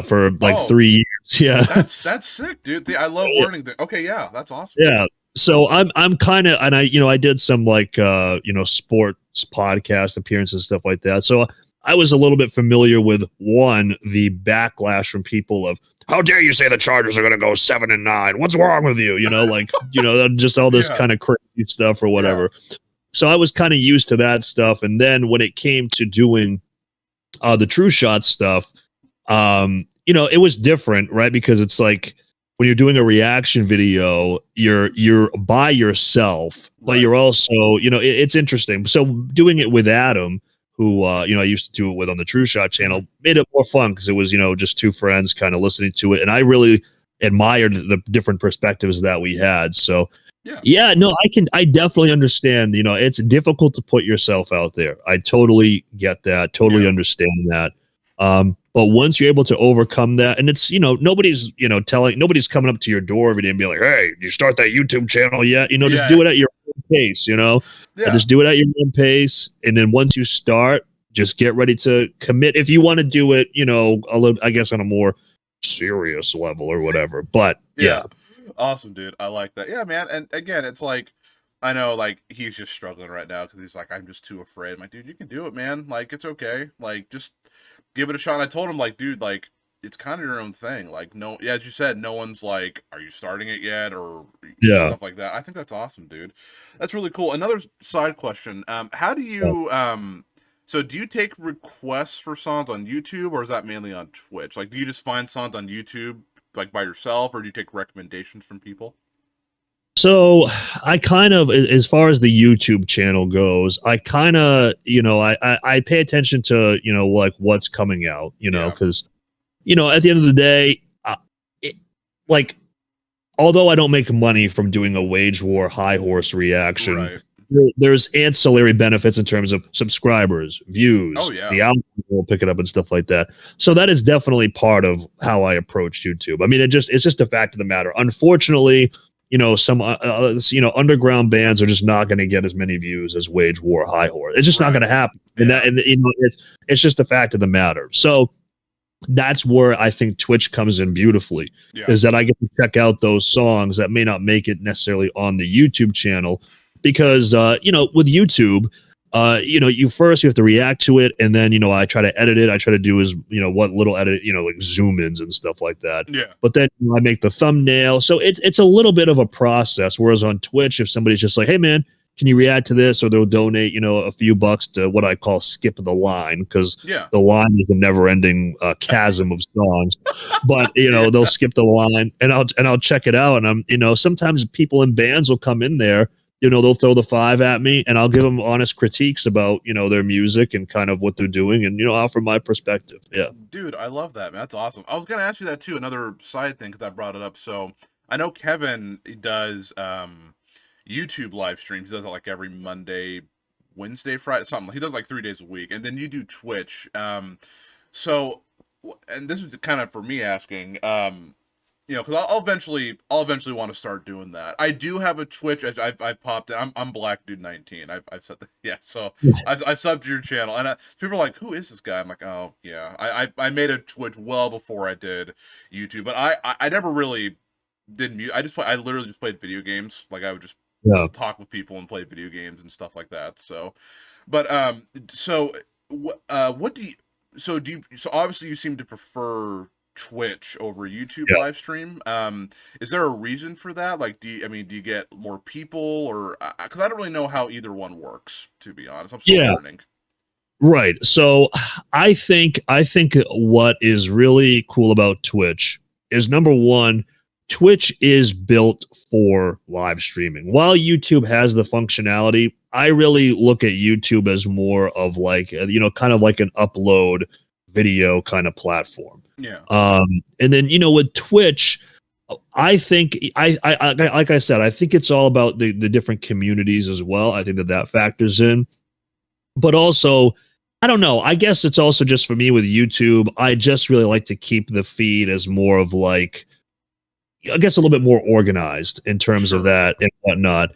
for like 3 years. Yeah, that's sick, dude. I love learning that. Okay, yeah, that's awesome. Yeah. So I'm kind of, and I did some like sports podcast appearances and stuff like that. So I was a little bit familiar with the backlash from people of, how dare you say the Chargers are going to go 7-9? What's wrong with you? Just all this kind of crazy stuff or whatever. Yeah. So I was kind of used to that stuff. And then when it came to doing the True Shot stuff, it was different, right? Because it's like, when you're doing a reaction video, you're by yourself, but Right. you're also, it's interesting. So doing it with Adam, who I used to do it with on the True Shot channel, made it more fun because it was, just two friends kind of listening to it, and I really admired the different perspectives that we had. So yeah, no, I definitely understand. It's difficult to put yourself out there. I totally get that, totally understand that. But once you're able to overcome that, and it's, nobody's coming up to your door every day and be like, hey, did you start that YouTube channel yet? Just do it at your own pace, just do it at your own pace. And then once you start, just get ready to commit. If you want to do it, a little, I guess on a more serious level or whatever, but yeah. Awesome, dude. I like that. Yeah, man. And again, it's like, I know, like, he's just struggling right now because he's like, I'm just too afraid. I'm like, dude, you can do it, man. Like, it's okay. Like, just give it a shot. And I told him, like, dude, like, it's kind of your own thing. Like, no, yeah, as you said, no one's like, are you starting it yet? Or stuff like that. I think that's awesome, dude. That's really cool. Another side question. How do you, so do you take requests for songs on YouTube, or is that mainly on Twitch? Like, do you just find songs on YouTube, like, by yourself, or do you take recommendations from people? So I kind of, as far as the YouTube channel goes, I kind of, I pay attention to, like what's coming out, because, at the end of the day, like, although I don't make money from doing a Wage War high horse reaction, there's ancillary benefits in terms of subscribers, views, the algorithm will pick it up and stuff like that. So that is definitely part of how I approach YouTube. I mean, it's just a fact of the matter. Unfortunately, some underground bands are just not going to get as many views as Wage War high horse. It's just not going to happen. And it's just a fact of the matter. So that's where I think Twitch comes in beautifully, is that I get to check out those songs that may not make it necessarily on the YouTube channel. Because, with YouTube, you have to react to it. And then, I try to edit it. I try to do what little edit, like zoom ins and stuff like that. Yeah. But then I make the thumbnail. So it's a little bit of a process. Whereas on Twitch, if somebody's just like, hey, man, can you react to this? Or they'll donate, a few bucks to what I call skip the line. Because the line is a never ending chasm of songs. But, they'll skip the line and I'll check it out. And I'm, sometimes people in bands will come in there. They'll throw the $5 at me and I'll give them honest critiques about, their music and kind of what they're doing and, offer my perspective. Yeah. Dude, I love that, man. That's awesome. I was going to ask you that too. Another side thing, because I brought it up. So I know Kevin does YouTube live streams. He does it like every Monday, Wednesday, Friday, something. He does like 3 days a week. And then you do Twitch. So, and this is kind of for me asking, because I'll eventually want to start doing that. I do have a Twitch. I've popped in. I'm Black Dude 19. I've said that. Yeah. So I subbed to your channel, and people are like, "Who is this guy?" I'm like, "Oh yeah." I made a Twitch well before I did YouTube, but I never really did mute. I literally just played video games. Like I would just talk with people and play video games and stuff like that. So, but what do you? So obviously you seem to prefer Twitch over YouTube live stream. Is there a reason for that? Like, do you get more people, or because I don't really know how either one works, to be honest. I'm still learning. Right. So I think what is really cool about Twitch is, number one, Twitch is built for live streaming. While YouTube has the functionality, I really look at YouTube as more of like, kind of like an upload video kind of platform. Yeah. And then, with Twitch, I think I like I said, I think it's all about the different communities as well. I think that factors in, but also, I don't know. I guess it's also just for me with YouTube. I just really like to keep the feed as more of like, I guess, a little bit more organized in terms of that and whatnot.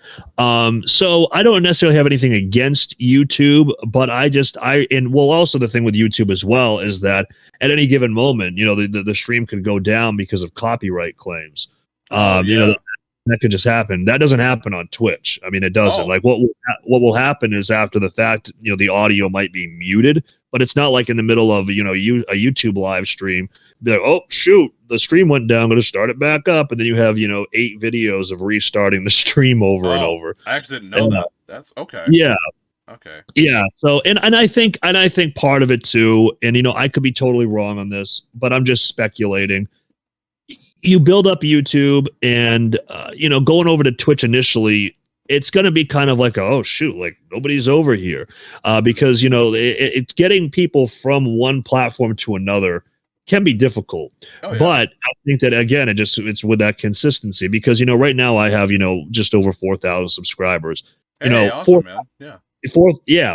So I don't necessarily have anything against YouTube, but also the thing with YouTube as well is that at any given moment, the stream could go down because of copyright claims. That could just happen. That doesn't happen on Twitch. I mean, it doesn't. Like what will happen is after the fact, the audio might be muted, but it's not like in the middle of, a YouTube live stream. Be like, oh shoot, the stream went down. I'm going to start it back up, and then you have 8 videos of restarting the stream over and over. I actually didn't know that. That's okay. Yeah. Okay. Yeah. So and I think part of it too, and I could be totally wrong on this, but I'm just speculating. you build up YouTube and, going over to Twitch initially, it's going to be kind of like, oh, shoot, like nobody's over here. Because, it's getting people from one platform to another can be difficult. Oh, yeah. But I think that, again, it's with that consistency because, right now I have, just over 4,000 subscribers. Hey, awesome, man. Yeah.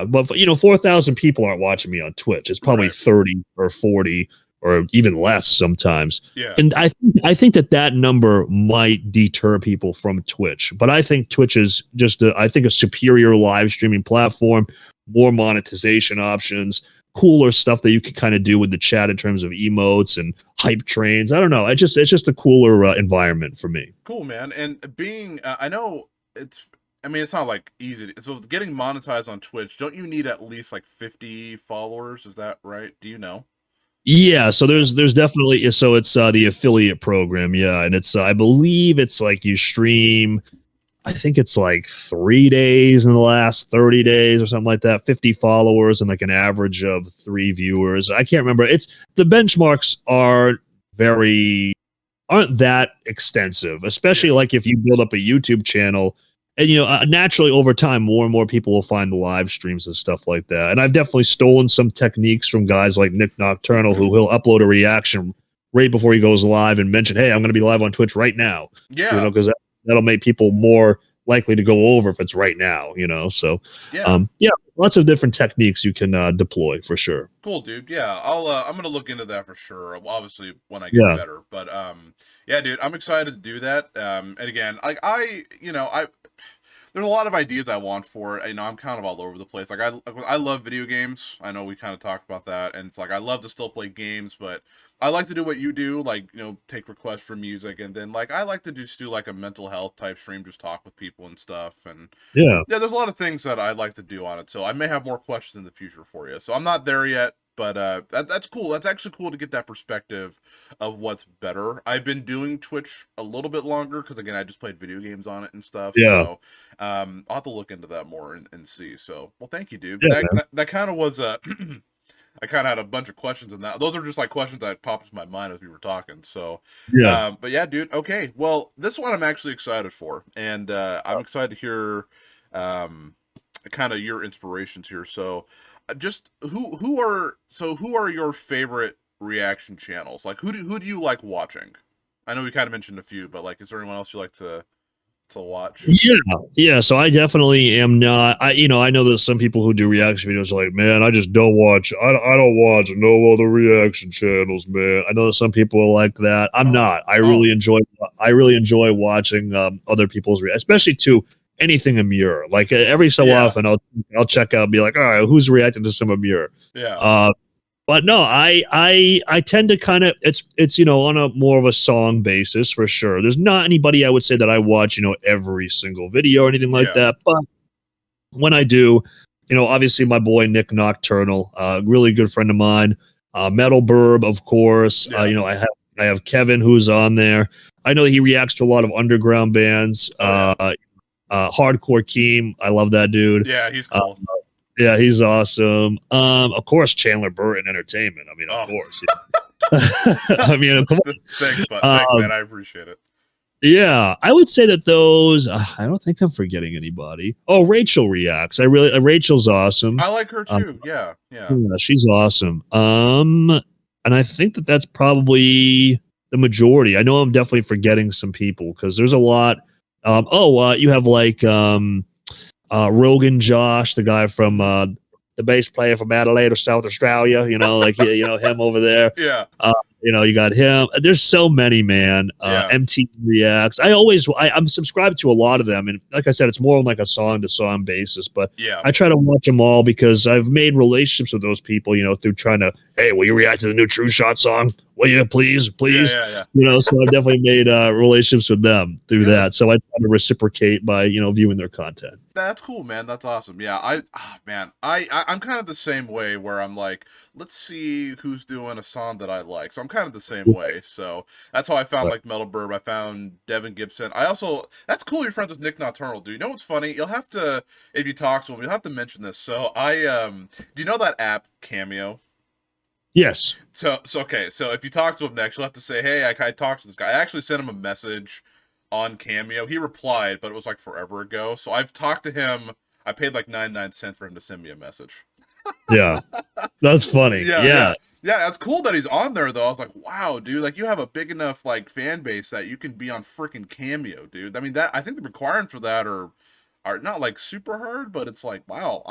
But 4,000 people aren't watching me on Twitch. It's probably 30 or 40 or even less sometimes. Yeah. And I think that number might deter people from Twitch. But I think Twitch is just a superior live streaming platform, more monetization options, cooler stuff that you can kind of do with the chat in terms of emotes and hype trains. I don't know. It's just a cooler environment for me. Cool, man. And being, I know it's not like easy. So getting monetized on Twitch, don't you need at least like 50 followers? Is that right? Do you know? Yeah, so there's definitely it's the affiliate program, yeah, and it's I believe it's like you stream, I think it's like 3 days in the last 30 days or something like that, 50 followers and like an average of 3 viewers. I can't remember. It's the benchmarks aren't that extensive, especially like if you build up a YouTube channel. And, naturally over time, more and more people will find the live streams and stuff like that. And I've definitely stolen some techniques from guys like Nick Nocturnal, who he'll upload a reaction right before he goes live and mention, hey, I'm going to be live on Twitch right now. Yeah. Because that'll make people more likely to go over if it's right now, So, lots of different techniques you can deploy for sure. Cool, dude. Yeah, I'm gonna look into that for sure. Obviously, when I get better. But yeah, dude, I'm excited to do that. And again, there's a lot of ideas I want for it. I'm kind of all over the place. Like I love video games. I know we kind of talked about that, and it's like I love to still play games, but I like to do what you do, like take requests for music, and then like I like to just do like a mental health type stream, just talk with people and stuff. And yeah, there's a lot of things that I'd like to do on it. So I may have more questions in the future for you. So I'm not there yet. But that's cool. That's actually cool to get that perspective of what's better. I've been doing Twitch a little bit longer because, again, I just played video games on it and stuff. Yeah. So I'll have to look into that more and see. So, well, thank you, dude. Yeah, that kind of was I kind of had a bunch of questions in that. Those are just like questions that popped into my mind as we were talking. So, yeah. But yeah, dude. Okay. Well, this one I'm actually excited for. And I'm excited to hear kind of your inspirations here. So, just who are your favorite reaction channels? Like who do you like watching? I know we kind of mentioned a few, but like, is there anyone else you like to watch? Yeah. So I definitely am not. I know there's some people who do reaction videos like, man, I just don't watch. I don't watch no other reaction channels, man. I know some people are like that. I'm not. I really enjoy watching other people's especially to anything Amur. Like every so often I'll check out and be like, all right, who's reacting to some Amur? Yeah. But no, I tend to kind of it's on a more of a song basis for sure. There's not anybody I would say that I watch every single video or anything like that. But when I do, obviously my boy Nick Nocturnal, really good friend of mine, Metal Burb, of course. I have Kevin who's on there. I know he reacts to a lot of underground bands. Hardcore Keem, I love that dude. Yeah, he's cool. Yeah, he's awesome. Of course, Chandler Burton Entertainment. I mean, of course. Yeah. I mean, come on. Thanks, man. I appreciate it. Yeah, I would say that those. I don't think I'm forgetting anybody. Oh, Rachel reacts. Rachel's awesome. I like her too. Yeah, she's awesome. And I think that's probably the majority. I know I'm definitely forgetting some people because there's a lot. You have like Rogan Josh, the guy from the bass player from Adelaide or South Australia, him over there. Yeah. You got him. There's so many, man. MT Reacts. I'm subscribed to a lot of them. And like I said, it's more on like a song to song basis, but I try to watch them all because I've made relationships with those people, through trying to, hey, will you react to the new True Shot song? Will you please? Yeah. So I've definitely made relationships with them through that. So I try to reciprocate by, viewing their content. That's cool, man. That's awesome. Yeah, I'm kind of the same way where I'm like, let's see who's doing a song that I like. So I'm kind of the same way. So that's how I found like Metal Burb. I found Devin Gibson. That's cool. You're friends with Nick Nocturnal, dude. You know what's funny? You'll have to, if you talk to him, you'll have to mention this. So do you know that app Cameo? Yes. So okay. So if you talk to him next, you'll have to say, "Hey, I talked to this guy." I actually sent him a message on Cameo. He replied, but it was like forever ago. So I've talked to him. I paid like 99 cents for him to send me a message. Yeah. That's funny. Yeah, Yeah. yeah. Yeah, that's cool that he's on there though. I was like, wow, dude, like you have a big enough like fan base that you can be on freaking Cameo, dude. I mean that I think the requirements for that are not like super hard, but it's like, wow,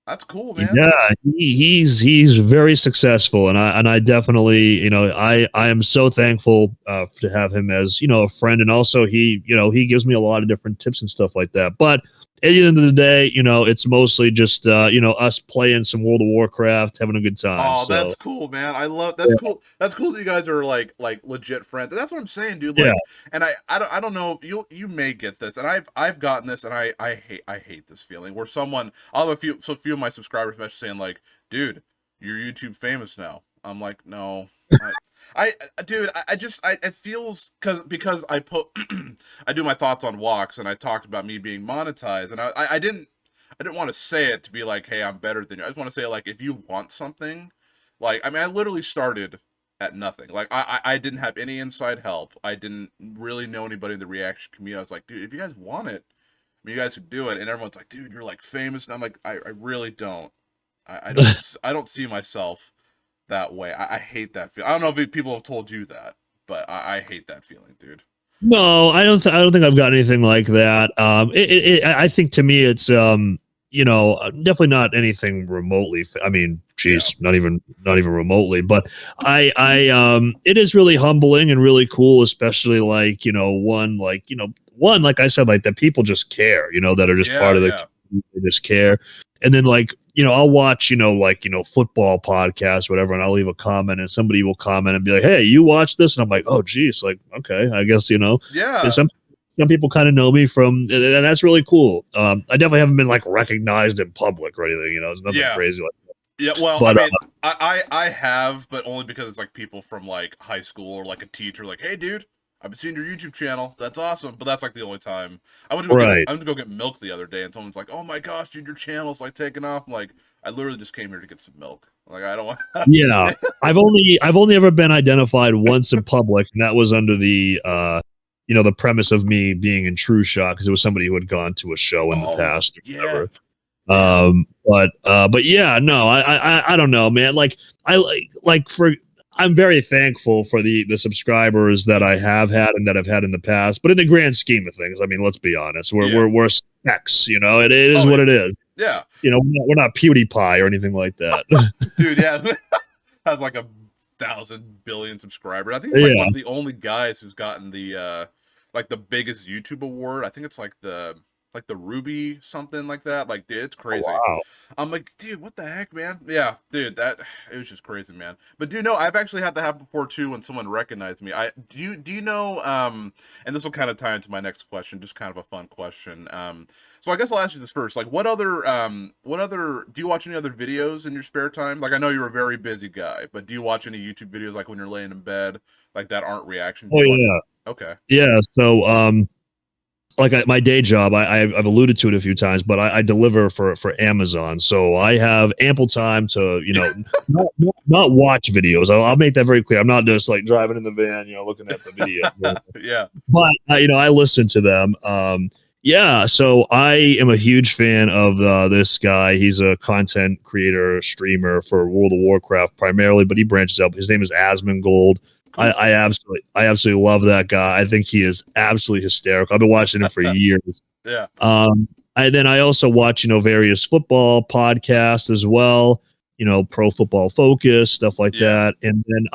that's cool, man. Yeah, he's very successful, and I definitely, I am so thankful to have him as a friend, and also he gives me a lot of different tips and stuff like that. But at the end of the day, it's mostly just us playing some World of Warcraft, having a good time. Oh, So that's cool, man. I love that's cool. That's cool that you guys are like legit friends. And that's what I'm saying, dude. yeah, Like, and I don't know if you may get this, and I've gotten this, and I hate this feeling where I'll have a few of my subscribers message saying like, dude, you're YouTube famous now. I'm like, no. Dude, I just it feels because I put I do my thoughts on walks, and I talked about me being monetized, and I didn't want to say it to be like, hey, I'm better than you. I just want to say, like, if you want something, like, I mean, I literally started at nothing. Like, I didn't have any inside help. I didn't really know anybody in the reaction community. I was like, dude, if you guys want it, I mean, you guys could do it. And everyone's like, dude, you're like famous. And I'm like, I really don't. I don't see myself that way. I hate that feeling. I don't know if people have told you that, but I hate that feeling, dude. no, I don't think I've got anything like that. I think to me it's definitely not anything remotely. I mean, geez, Yeah. not even remotely. But it is really humbling and really cool, especially like one like I said, like that people just care, that are just part of the community, they just care. And then like I'll watch football podcasts, whatever, and I'll leave a comment, and somebody will comment and be like, "Hey, you watch this?" And I'm like, "Oh, geez, like okay, I guess Yeah. Some people kind of know me from, and that's really cool. I definitely haven't been like recognized in public or anything. It's nothing crazy like that. Yeah, well, But I mean, I have, but only because it's like people from like high school or like a teacher, like, hey, dude, I've been seeing your YouTube channel. That's awesome. But that's like the only time I went to go get milk the other day, and someone's like, oh my gosh, dude, your channel's like taking off. I'm like, I literally just came here to get some milk. Like, I don't want. Yeah, I've only ever been identified once in public, and that was under the the premise of me being in True Shot because it was somebody who had gone to a show in the past or whatever. But yeah, no, I don't know, man. Like I'm very thankful for the subscribers that I have had and that I've had in the past. But in the grand scheme of things, I mean, let's be honest, we're specks. It is what it is. Yeah. We're not PewDiePie or anything like that. Dude, yeah, has like 1,000 billion subscribers. I think he's like one of the only guys who's gotten the like the biggest YouTube award. I think it's like the Ruby something like that. Like, dude, it's crazy. Oh, wow. I'm like, dude, what the heck, man? Yeah, dude, it was just crazy, man. But do you know, I've actually had that happen before too when someone recognized me. Do you know, and this will kind of tie into my next question, just kind of a fun question. So I guess I'll ask you this first. Like, what other do you watch any other videos in your spare time? Like, I know you're a very busy guy, but do you watch any YouTube videos like when you're laying in bed, like that aren't reaction? Oh yeah. Okay. Yeah. So like my day job, I've alluded to it a few times, but I deliver for Amazon, so I have ample time to not watch videos. I'll make that very clear. I'm not just like driving in the van, looking at the video. Yeah. But I listen to them. Yeah, so I am a huge fan of this guy. He's a content creator, streamer for World of Warcraft primarily, but he branches out. His name is Asmongold. Cool. I absolutely love that guy. I think he is absolutely hysterical. I've been watching him for years. Yeah. I also watch various football podcasts as well. Pro Football Focus, stuff like that. And then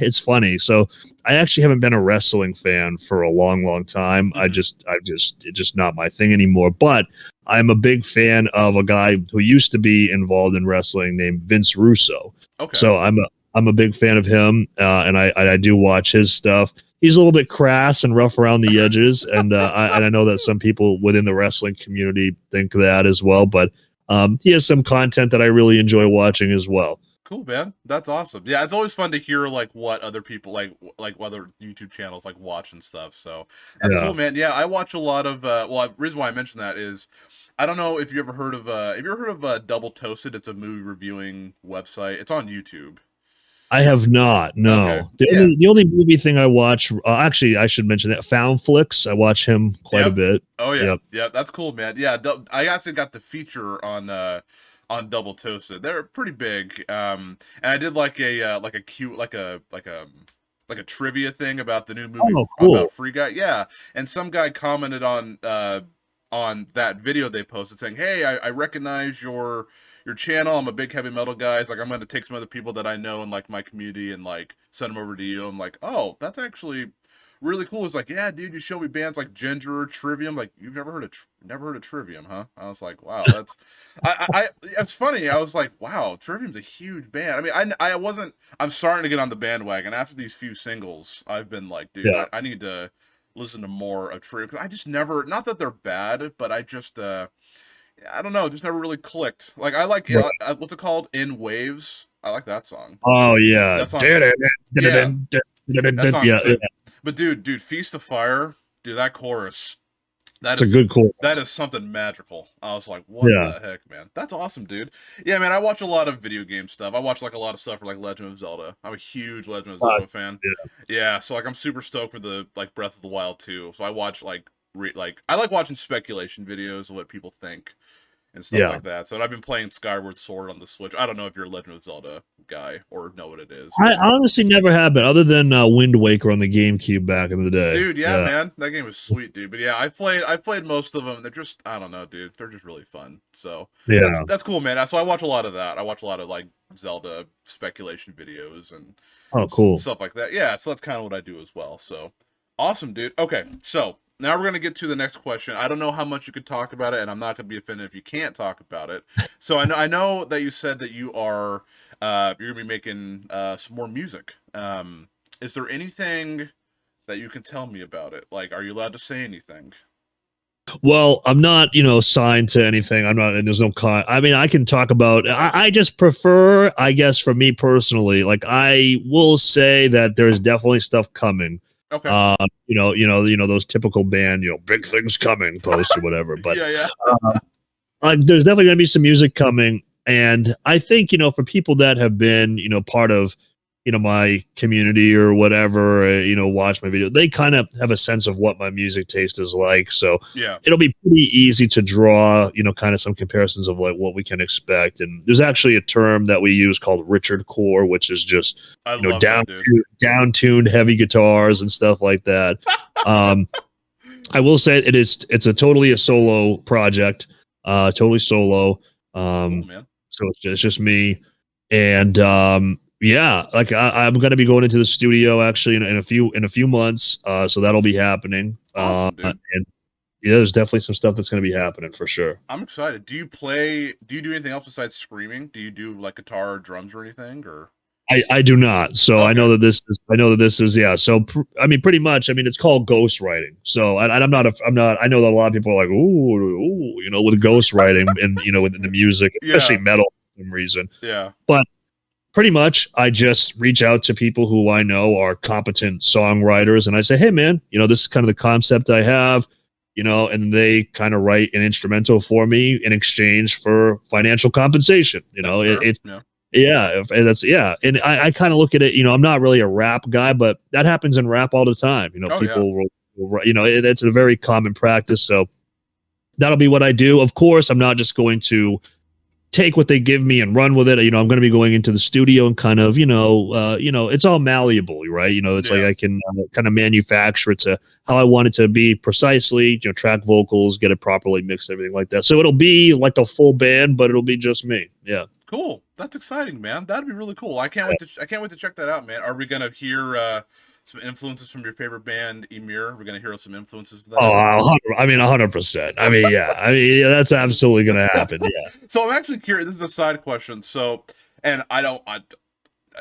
it's funny. So I actually haven't been a wrestling fan for a long, long time. Mm-hmm. It's just not my thing anymore. But I'm a big fan of a guy who used to be involved in wrestling named Vince Russo. Okay. So I'm a big fan of him. And I do watch his stuff. He's a little bit crass and rough around the edges. And I know that some people within the wrestling community think that as well, but he has some content that I really enjoy watching as well. Cool, man. That's awesome. Yeah, it's always fun to hear like what other people like what other YouTube channels like watch and stuff. So that's Yeah. cool, man. Yeah, I watch a lot of well, the reason why I mentioned that is I don't know if you ever heard of have you ever heard of Double Toasted? It's a movie reviewing website. It's on YouTube. I have not. Okay. No. Yeah. The only movie thing I watch, actually, I should mention that Found Flicks. I watch him quite a Yep. bit. Oh yeah. Yep. Yeah, that's cool, man. Yeah, I actually got the feature on Double Toasted. They're pretty big. And I did like a cute like a trivia thing about the new movie Oh, about cool. Free Guy. Yeah. And some guy commented on that video they posted saying, "Hey, I recognize your channel. I'm a big heavy metal guy. It's like I'm gonna take some other people that I know in like my community and like send them over to you." I'm like, "Oh, that's actually really cool." It's like, "Yeah, dude, you show me bands like Ginger, Trivium. Like, you've never heard of Trivium, huh?" I was like, "Wow, that's it's funny." I was like, "Wow, Trivium's a huge band." I mean, I wasn't. I'm starting to get on the bandwagon after these few singles. I've been like, dude, Yeah. I need to listen to more of Trivium because I just never. Not that they're bad, but I just I don't know, just never really clicked. Like I like Right. what's it called? In Waves. I like that song. Oh, yeah. That song's yeah. That song's Yeah. Yeah. sick. But dude, Feast of Fire, dude, that chorus, that It's a is good call. that is something magical. I was like, what Yeah. the heck, man? That's awesome, dude. Yeah, man, I watch a lot of video game stuff. I watch like a lot of stuff for like Legend of Zelda. I'm a huge Legend of Uh, Zelda fan. yeah. Yeah, so like I'm super stoked for the like Breath of the Wild 2. So I watch like I like watching speculation videos of what people think and stuff Yeah. like that. So I've been playing Skyward Sword on the Switch. I don't know if you're a Legend of Zelda guy or know what it is, I but honestly never have been, other than Wind Waker on the GameCube back in the day. dude, yeah, Yeah. man, that game is sweet, dude. But yeah, I played most of them. They're just I don't know, dude. They're just really fun. So Yeah. that's cool, man. So I watch a lot of that. I watch a lot of like Zelda speculation videos and Oh, cool. stuff like that. Yeah, so that's kind of what I do as well. So awesome, dude. Okay, so now we're gonna get to the next question. I don't know how much you could talk about it, and I'm not gonna be offended if you can't talk about it. So I know that you said that you're gonna be making some more music. Is there anything that you can tell me about it? Like, are you allowed to say anything? Well, I'm not, signed to anything. I'm not, and there's no I mean, I can talk about, I just prefer, I guess, for me personally, like I will say that there's definitely stuff coming. Okay. Those typical band, big things coming posts or whatever. But Yeah, yeah. there's definitely going to be some music coming. And I think, for people that have been, part of, my community or whatever, watch my video, they kind of have a sense of what my music taste is like. So Yeah. it'll be pretty easy to draw, kind of some comparisons of like what we can expect. And there's actually a term that we use called Richard core, which is just, I love that, dude. down-tuned heavy guitars and stuff like that. I will say it's totally a solo project, totally solo. Cool, man. So it's just me. And yeah, like I'm gonna be going into the studio actually in a few months. So that'll be happening. Awesome, dude. And yeah, there's definitely some stuff that's gonna be happening for sure. I'm excited. Do you do anything else besides screaming? Do you do like guitar or drums or anything or? I do not. So Okay. I know that this is yeah. So I mean, pretty much. I mean, it's called ghostwriting. So I'm not. I know that a lot of people are like, ooh, with ghostwriting and within the music, especially Yeah. metal for some reason. Yeah. But pretty much, I just reach out to people who I know are competent songwriters, and I say, hey, man, this is kind of the concept I have, and they kind of write an instrumental for me in exchange for financial compensation. It's yeah. yeah, and that's yeah, and I kind of look at it. I'm not really a rap guy, but that happens in rap all the time. Oh, People will it's a very common practice. So that'll be what I do. Of course, I'm not just going to take what they give me and run with it. I'm going to be going into the studio and kind of, it's all malleable, right? It's like I can kind of manufacture it to how I want it to be precisely, track vocals, get it properly mixed, everything like that. So it'll be like a full band, but it'll be just me. Yeah. Cool. That's exciting, man. That'd be really cool. I can't wait to check that out, man. Are we gonna hear some influences from your favorite band, Emir? We're gonna hear some influences for that. Oh, 100%. I mean, yeah, that's absolutely gonna happen. Yeah. So I'm actually curious. This is a side question. So, and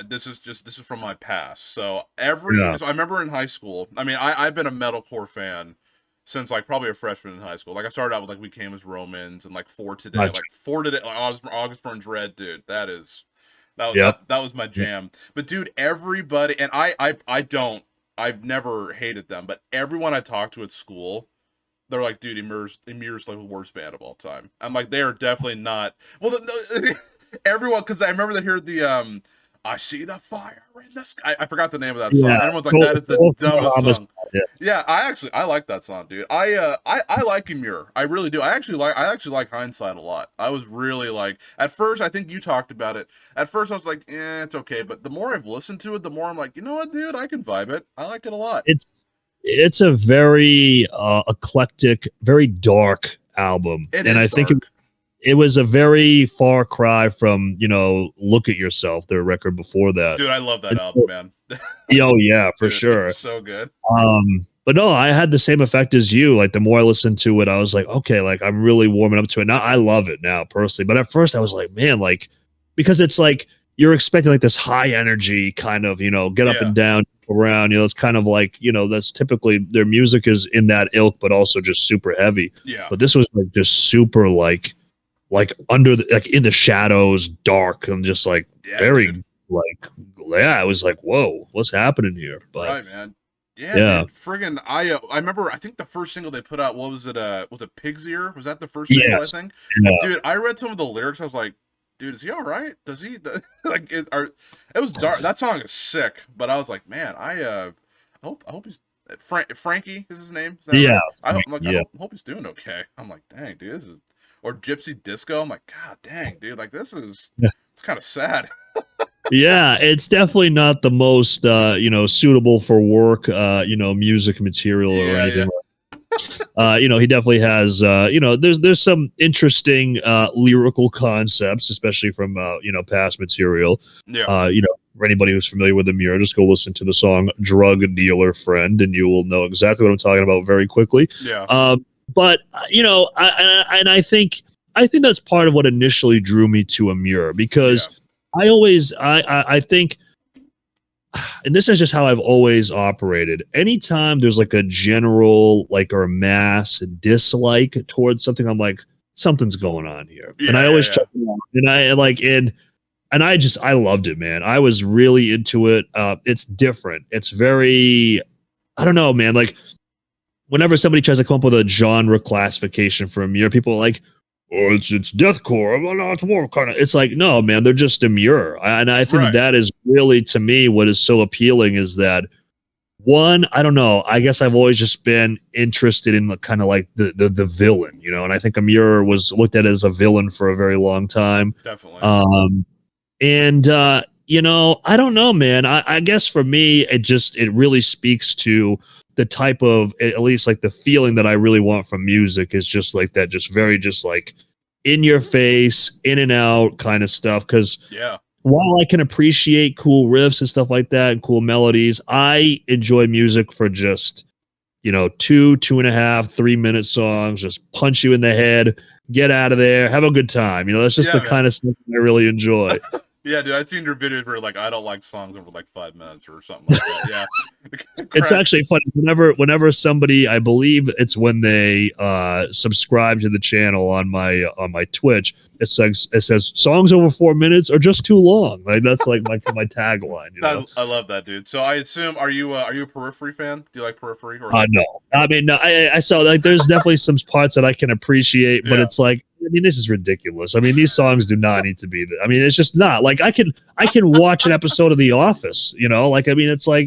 this is from my past. So so I remember in high school. I mean, I've been a metalcore fan since like probably a freshman in high school. Like I started out with like We Came as Romans and like For Today, Gotcha. like For Today, like August Burns Red, dude. That is That was my jam. But dude, everybody, and I've never hated them, but everyone I talked to at school, they're like, dude, Emir's like the worst band of all time. I'm like, they are definitely not. Well, everyone, because I remember they heard the I see the fire in the sky. I forgot the name of that song. Everyone's like, that is the dumbest song. Yeah, I like that song, dude. I like Ymir. I really do. I actually like Hindsight a lot. I was really like, at first, I think you talked about it. At first I was like, it's okay, but the more I've listened to it, the more I'm like, you know what, dude, I can vibe it. I like it a lot. It's a very eclectic, very dark album. I think it was a very far cry from, Look at Yourself, their record before that. Dude, I love that album, man. Oh yeah, for sure. It's so good. But no, I had the same effect as you. Like the more I listened to it, I was like, okay, like I'm really warming up to it. Now I love it now personally. But at first I was like, man, like, because it's like you're expecting like this high energy kind of, get up and down around, it's kind of like, that's typically their music is in that ilk, but also just super heavy. Yeah. But this was like just super like under like in the shadows, dark, and just like very dude. Like, yeah, I was like, whoa, what's happening here? But right, man. Yeah. Dude, friggin' I remember, I think the first single they put out, what was it? Was it Pig's Ear? Was that the first single, I think? Yeah. Dude, I read some of the lyrics, I was like, dude, is he all right? Does he like it was dark. That song is sick, but I was like, man, I hope he's Frankie is his name. Is that right? I hope he's doing okay. I'm like, dang, dude, this is or Gypsy Disco. I'm like, god dang, dude, like this is it's kind of sad. Yeah, it's definitely not the most suitable for work music material or anything. He definitely has there's some interesting lyrical concepts, especially from past material. For anybody who's familiar with Ymir, just go listen to the song Drug Dealer Friend and you will know exactly what I'm talking about very quickly. But I think that's part of what initially drew me to Ymir, because I think, and this is just how I've always operated. Anytime there's like a general, like, or mass dislike towards something, I'm like, something's going on here. And I always check it out. And I loved it, man. I was really into it. It's different. It's very, I don't know, man. Like, whenever somebody tries to come up with a genre classification for Ymir, people are like, oh, it's deathcore. Well, no, it's more kind of. It's like, no, man, they're just Ymir, and I think that is really, to me, what is so appealing is that, one, I don't know. I guess I've always just been interested in kind of like the villain, and I think Ymir was looked at as a villain for a very long time. Definitely. I don't know, man. I guess for me, it really speaks to the type of, at least like the feeling that I really want from music is just like that, just very, just like in your face, in and out kind of stuff. Cause while I can appreciate cool riffs and stuff like that and cool melodies, I enjoy music for just, 2.5, 3 minute songs, just punch you in the head, get out of there, have a good time. That's just the kind of stuff I really enjoy. Yeah, dude, I've seen your videos where like I don't like songs over like 5 minutes or something like that. Yeah, it's actually funny. Whenever somebody, I believe it's when they subscribe to the channel on my Twitch, it says songs over 4 minutes are just too long. Like that's like my tagline. I love that, dude. So I assume, are you a Periphery fan? Do you like Periphery? Or no, I mean, no. I saw like there's definitely some parts that I can appreciate, but it's like, I mean, this is ridiculous. I mean, these songs do not need to be there. I mean, it's just not like I can watch an episode of The Office, like, I mean, it's like,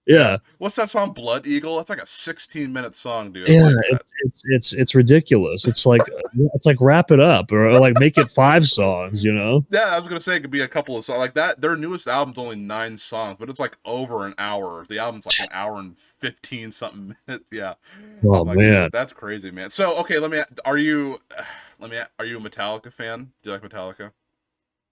yeah. What's that song? Blood Eagle. That's like a 16-minute song, dude. Yeah, it's ridiculous. It's like wrap it up or like make it 5 songs, Yeah, I was gonna say it could be a couple of songs like that. Their newest album's only 9 songs, but it's like over an hour. The album's like an hour and 15 something minutes. Yeah. Oh man, that's crazy, man. So okay, are you a Metallica fan? Do you like Metallica?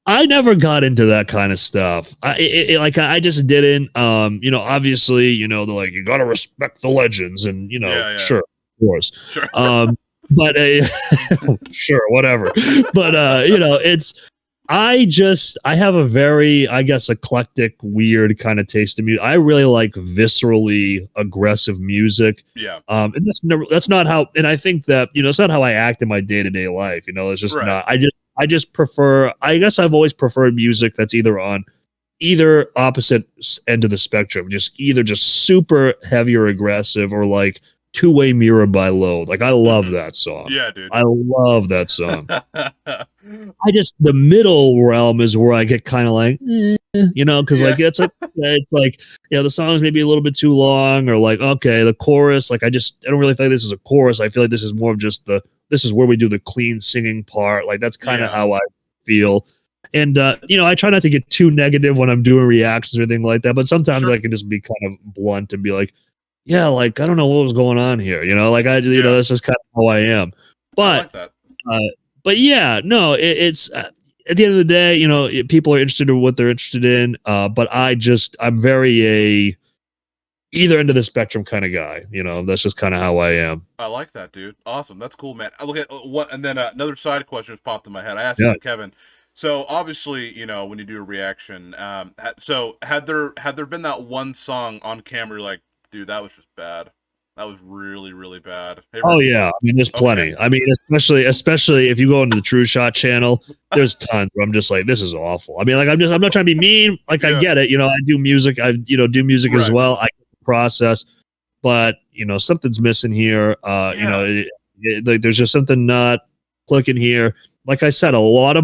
I never got into that kind of stuff. I just didn't. Obviously, they're like, you got to respect the legends, and sure, of course, sure. But sure, whatever. But I have a very, I guess, eclectic, weird kind of taste in music. I really like viscerally aggressive music. Yeah. And that's not how. And I think that it's not how I act in my day-to-day life. It's just not. I just prefer. I guess I've always preferred music that's either on either opposite end of the spectrum, just super heavy or aggressive, or like Two-Way Mirror by Load. Like I love that song. Yeah, dude. I love that song. The middle realm is where I get kind of like, because like it's like the song's maybe a little bit too long, or like okay, the chorus, like I don't really feel like this is a chorus. I feel like this is more of just this is where we do the clean singing part. Like that's kind of how I feel. And I try not to get too negative when I'm doing reactions or anything like that. But sometimes I can just be kind of blunt and be like, yeah, like I don't know what was going on here. Like that's just kind of how I am. But I like that. But yeah, no, it's at the end of the day, people are interested in what they're interested in. But I'm very either end of the spectrum kind of guy. That's just kind of how I am. I like that, dude. Awesome. That's cool, man. I look at what, and then another side question just popped in my head. I asked it to Kevin. So obviously, when you do a reaction, so had there been that one song on camera, you're like, dude, that was just bad. That was really, really bad. Oh yeah, I mean, there's plenty. Okay. I mean, especially if you go into the True Shot channel, there's tons where I'm just like, this is awful. I mean, like I'm not trying to be mean. Like I get it. I do music. I do music as well. I process, but something's missing here. There's just something not clicking here. Like I said, a lot of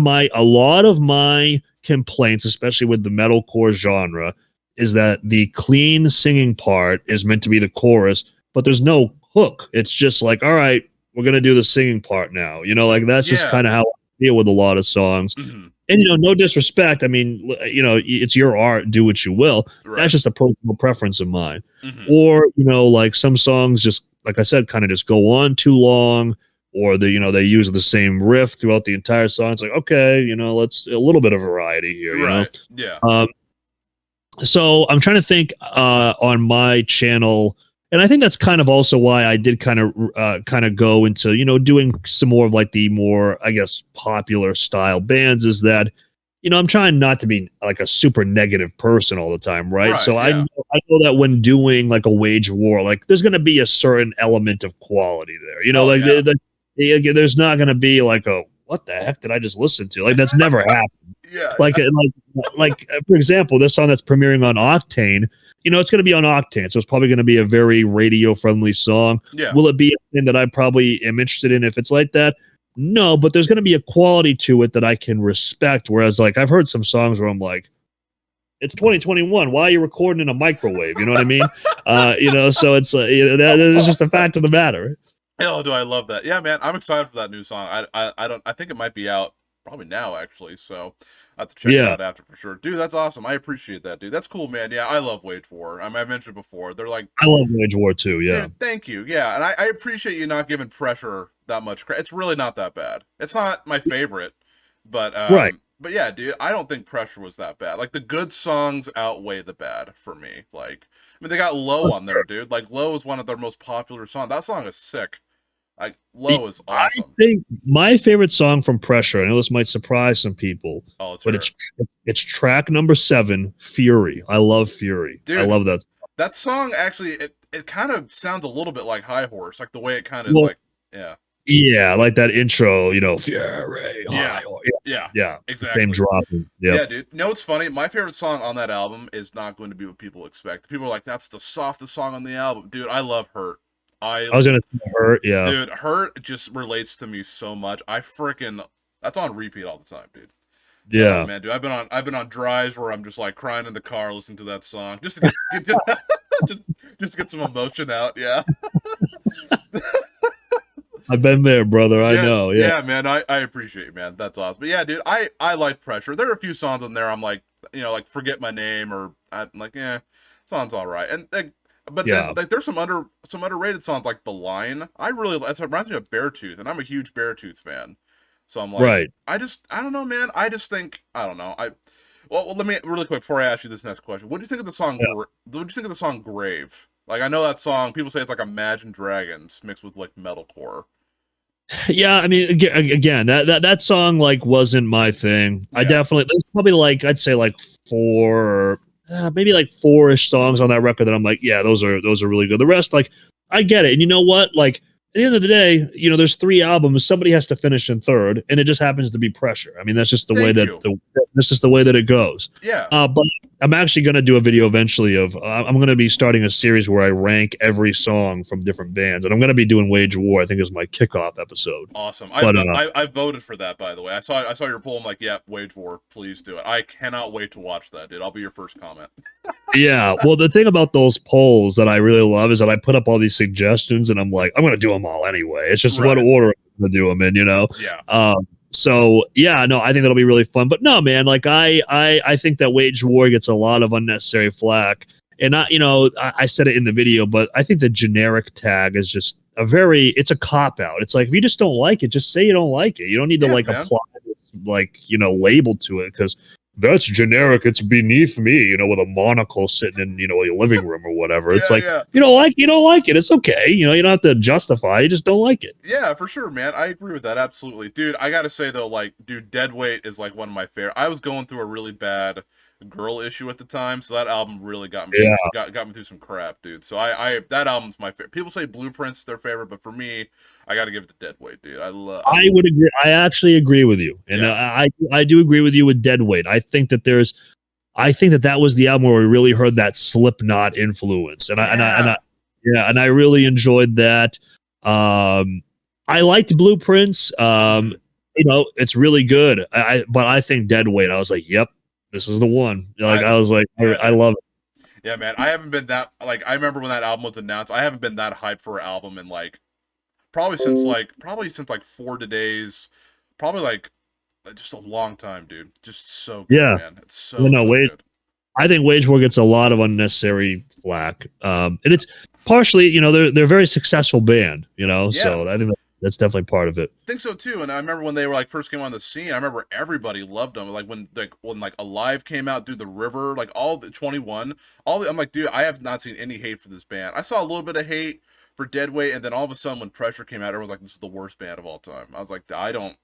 my complaints, especially with the metalcore genre, is that the clean singing part is meant to be the chorus, but there's no hook. It's just like, all right, we're gonna do the singing part now. Like that's just kind of how I feel with a lot of songs. Mm-hmm. And no disrespect. I mean, it's your art. Do what you will. Right. That's just a personal preference of mine. Mm-hmm. Or like some songs, just like I said, kind of just go on too long. Or they use the same riff throughout the entire song. It's like, okay, let's a little bit of variety here, right. Yeah. So I'm trying to think on my channel, and I think that's kind of also why I did kind of go into doing some more of like the more, I guess, popular style bands. Is that I'm trying not to be like a super negative person all the time, right? So I know that when doing like a Wage War, like there's going to be a certain element of quality there, there's not going to be like what the heck did I just listen to? Like that's never happened. Yeah. Like for example, this song that's premiering on Octane, it's going to be on Octane, so it's probably going to be a very radio friendly song. Yeah. Will it be a thing that I probably am interested in if it's like that? No, but there's going to be a quality to it that I can respect. Whereas like I've heard some songs where I'm like, it's 2021. Why are you recording in a microwave? You know what I mean? So it's that is just a fact of the matter. Hell, do I love that? Yeah, man, I'm excited for that new song. I think it might be out probably now, actually. So I have to check it out after for sure. Dude, that's awesome. I appreciate that, dude. That's cool, man. Yeah, I love Wage War. I mentioned before. They're like, I love Wage War too. Yeah. Dude, thank you. Yeah, and I appreciate you not giving Pressure that much credit. It's really not that bad. It's not my favorite, but right. But yeah, dude, I don't think Pressure was that bad. Like the good songs outweigh the bad for me. Like, I mean, they got Low on there, dude. Like Low is one of their most popular songs. That song is sick. Like Low is awesome. I think my favorite song from Pressure, I know this might surprise some people, but it's track number 7, Fury. I love Fury. Dude, I love that song. That song actually, it kind of sounds a little bit like High Horse, like the way it kind of is like, yeah. Yeah, like that intro, Fury. Yeah, exactly. Same dropping. Yeah, dude. What's funny? My favorite song on that album is not going to be what people expect. People are like, that's the softest song on the album. Dude, I love Hurt. I was gonna say Hurt, yeah. Dude, Hurt just relates to me so much. That's on repeat all the time, dude. Yeah, man, dude. I've been on drives where I'm just like crying in the car listening to that song just to get just get some emotion out. Yeah. I've been there, brother. I know. Yeah, man. I appreciate it, man. That's awesome. But yeah, dude, I like Pressure. There are a few songs on there I'm like, like Forget My Name, or I'm like, song's all right. And but then like there's some underrated songs like The Line. It reminds me of Beartooth, and I'm a huge Beartooth fan. So I'm like, right. I don't know, man. I just think, I don't know. Well, let me really quick before I ask you this next question. What do you think of the song? What do you think of the song Grave? Like, I know that song. People say it's like Imagine Dragons mixed with like metalcore. Yeah, I mean, again, that song like wasn't my thing. Yeah. There's probably like I'd say like 4, maybe like 4-ish songs on that record that I'm like, yeah, those are really good. The rest, like, I get it, and you know what, like at the end of the day, there's 3 albums. Somebody has to finish in third, and it just happens to be Pressure. I mean, that's just the way that this is the way that it goes. Yeah. But I'm actually going to do a video eventually of I'm going to be starting a series where I rank every song from different bands, and I'm going to be doing Wage War. I think is my kickoff episode. Awesome. But, I voted for that, by the way. I saw your poll. I'm like, yeah, Wage War, please do it. I cannot wait to watch that, dude. I'll be your first comment. Yeah. Well, the thing about those polls that I really love is that I put up all these suggestions, and I'm like, I'm going to do them all anyway. It's just what order I'm going to do them in, Yeah. So yeah, no, I think that'll be really fun. But no, man, like I think that Wage War gets a lot of unnecessary flack. And I said it in the video, but I think the generic tag is just it's a cop out. It's like, if you just don't like it, just say you don't like it. You don't need to apply label to it, because that's generic. It's beneath me, with a monocle sitting in, your living room or whatever. It's you don't like it. It's okay. You don't have to justify. You just don't like it. Yeah, for sure, man. I agree with that. Absolutely. Dude, I got to say though, Deadweight is like one of my favorite. I was going through a really bad girl issue at the time, so that album really got me got me through some crap, dude. So I that album's my favorite. People say Blueprint's their favorite, but for me, I got to give it to Deadweight, dude. I would agree. I actually agree with you, and I do agree with you with Deadweight. I think that that was the album where we really heard that Slipknot influence, and I really enjoyed that. I liked Blueprints. It's really good. But I think Deadweight, I was like, yep, this is the one. I was like, I love it. Yeah, man. I haven't been that I remember when that album was announced. I haven't been that hyped for an album in probably since 4 Days, probably just a long time, dude. Just so good, man. It's so good. I think Wage War gets a lot of unnecessary flack, and it's partially, they're a very successful band, so I think that's definitely part of it. I think so too. And I remember when they were first came on the scene, I remember everybody loved them. When Alive came out, Dude, The River, all the 21, I'm like, dude, I have not seen any hate for this band. I saw a little bit of hate for Deadweight, and then all of a sudden when Pressure came out, everyone was like, this is the worst band of all time. I was like, I don't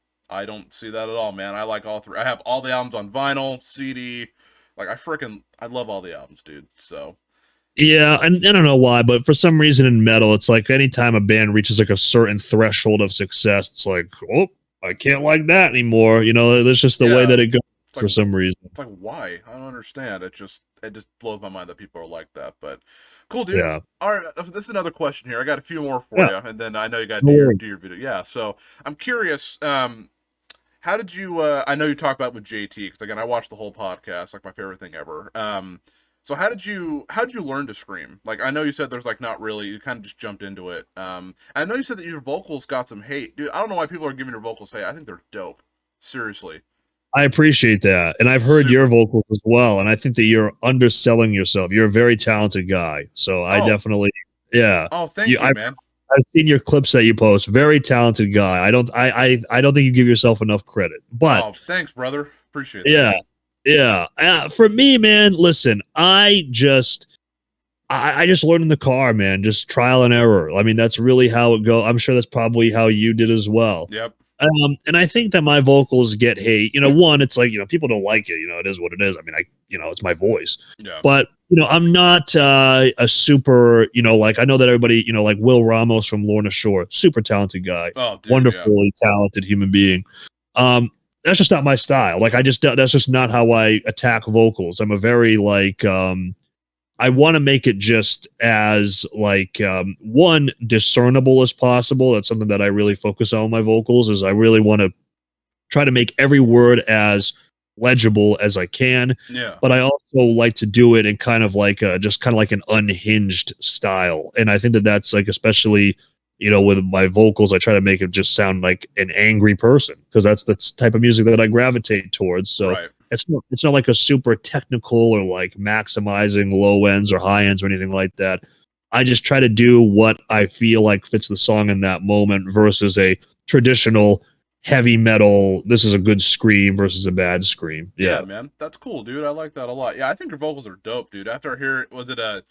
see that at all, man. I like all 3. I have all the albums on vinyl, CD. I love all the albums, dude. So yeah, and I don't know why, but for some reason in metal, it's like anytime a band reaches a certain threshold of success, it's like, oh, I can't like that anymore. That's just the way that it goes for some reason. It's like, why? I don't understand. It just blows my mind that people are like that. But cool, dude. Yeah. All right, this is another question here. I got a few more for you, and then I know you got to do your video. Yeah. So I'm curious. How did you? I know you talked about with JT, because again, I watched the whole podcast, my favorite thing ever. So how did you learn to scream? I know you said there's not really, you kind of just jumped into it. I know you said that your vocals got some hate, dude. I don't know why people are giving your vocals hate. I think they're dope. Seriously. I appreciate that, and I've heard your vocals as well, and I think that you're underselling yourself. You're a very talented guy, so I definitely, Oh, thank you, man. I've seen your clips that you post. Very talented guy. I don't think you give yourself enough credit. But thanks, brother. Appreciate that. Yeah. For me, man, listen, I just learned in the car, man. Just trial and error. I mean, that's really how it goes. I'm sure that's probably how you did as well. Yep. And I think that my vocals get hate. One, it's people don't like it. It is what it is. I mean, it's my voice. Yeah. But I'm not a super. I know that everybody. Will Ramos from Lorna Shore, super talented guy. Oh, dude, wonderfully talented human being. That's just not my style. That's just not how I attack vocals. I'm a very I want to make it just as one, discernible as possible. That's something that I really focus on my vocals, is I really want to try to make every word as legible as I can. Yeah. But I also like to do it in kind of just kind of like an unhinged style. And I think that that's especially, with my vocals, I try to make it just sound like an angry person, because that's the type of music that I gravitate towards. So it's not like a super technical or maximizing low ends or high ends or anything like that. I just try to do what I feel like fits the song in that moment, versus a traditional heavy metal, this is a good scream versus a bad scream. Yeah, man. That's cool, dude. I like that a lot. Yeah, I think your vocals are dope, dude. After I hear, was it a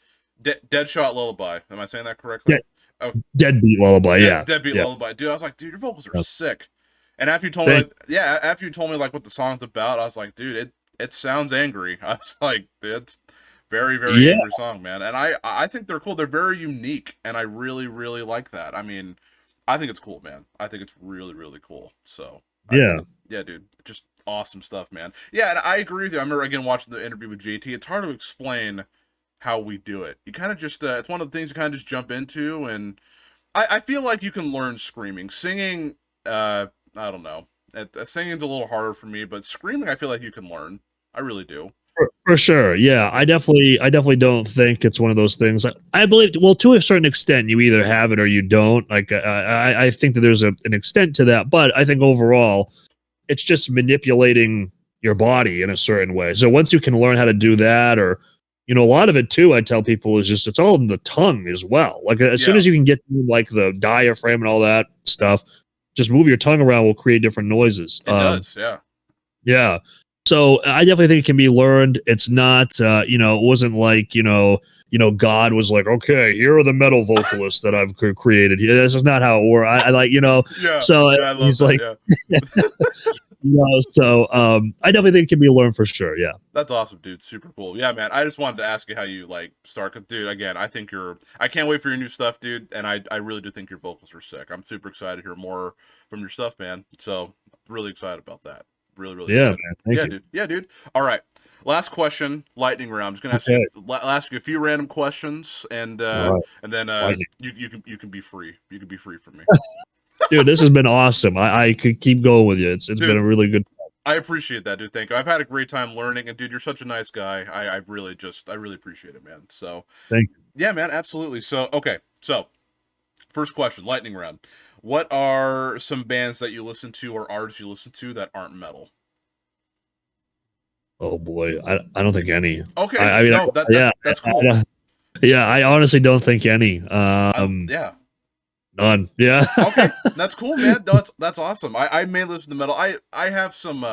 Deadshot Lullaby? Am I saying that correctly? Yeah. Deadbeat Lullaby, Deadbeat Lullaby. Dude, I was like, dude, your vocals are sick. And after you told me, what the song's about, I was like, dude, it sounds angry. I was like, it's very, very angry song, man. And I think they're cool. They're very unique, and I really, really like that. I mean, I think it's cool, man. I think it's really, really cool. So, Yeah. yeah, dude, just awesome stuff, man. Yeah, and I agree with you. I remember again watching the interview with JT. It's hard to explain how we do it. You kind of just, it's one of the things you kind of just jump into, and I feel like you can learn screaming. Singing, I don't know. Singing's a little harder for me, but screaming, I feel like you can learn. I really do. For sure, yeah. I definitely don't think it's one of those things. I believe, well, to a certain extent, you either have it or you don't. Like, I think that there's an extent to that, but I think overall, it's just manipulating your body in a certain way. So once you can learn how to do that, or a lot of it too, I tell people is just it's all in the tongue as well. Like as soon as you can get to like the diaphragm and all that stuff, just move your tongue around will create different noises. It does, yeah. Yeah. So I definitely think it can be learned. It's not, it wasn't like, God was like, okay, here are the metal vocalists that I've created. Yeah, this is not how it works. I like, Yeah. So yeah, I love he's that, like, yeah. so I definitely think it can be learned for sure. Yeah. That's awesome, dude. Super cool. Yeah, man. I just wanted to ask you how you like start. 'Cause, dude, again, I can't wait for your new stuff, dude. And I really do think your vocals are sick. I'm super excited to hear more from your stuff, man. So really excited about that. Really, really. Yeah, excited. man. Thank you. Dude. Yeah, dude. All right. Last question, lightning round. I'm just gonna ask you a few random questions, and Right. and then you can be free. You can be free from me. Dude, this has been awesome. I could keep going with you. It's been a really good. I appreciate that, dude. Thank you. I've had a great time learning, and dude, you're such a nice guy. I really appreciate it, man. So Thank you. yeah, man, absolutely. So okay, so first question, lightning round. What are some bands that you listen to or artists you listen to that aren't metal? Oh boy, I don't think any. Okay, I mean, no, that's cool. I honestly don't think any. Yeah. None. Yeah. Okay, that's cool, man. No, that's awesome. I may listen to metal. I have some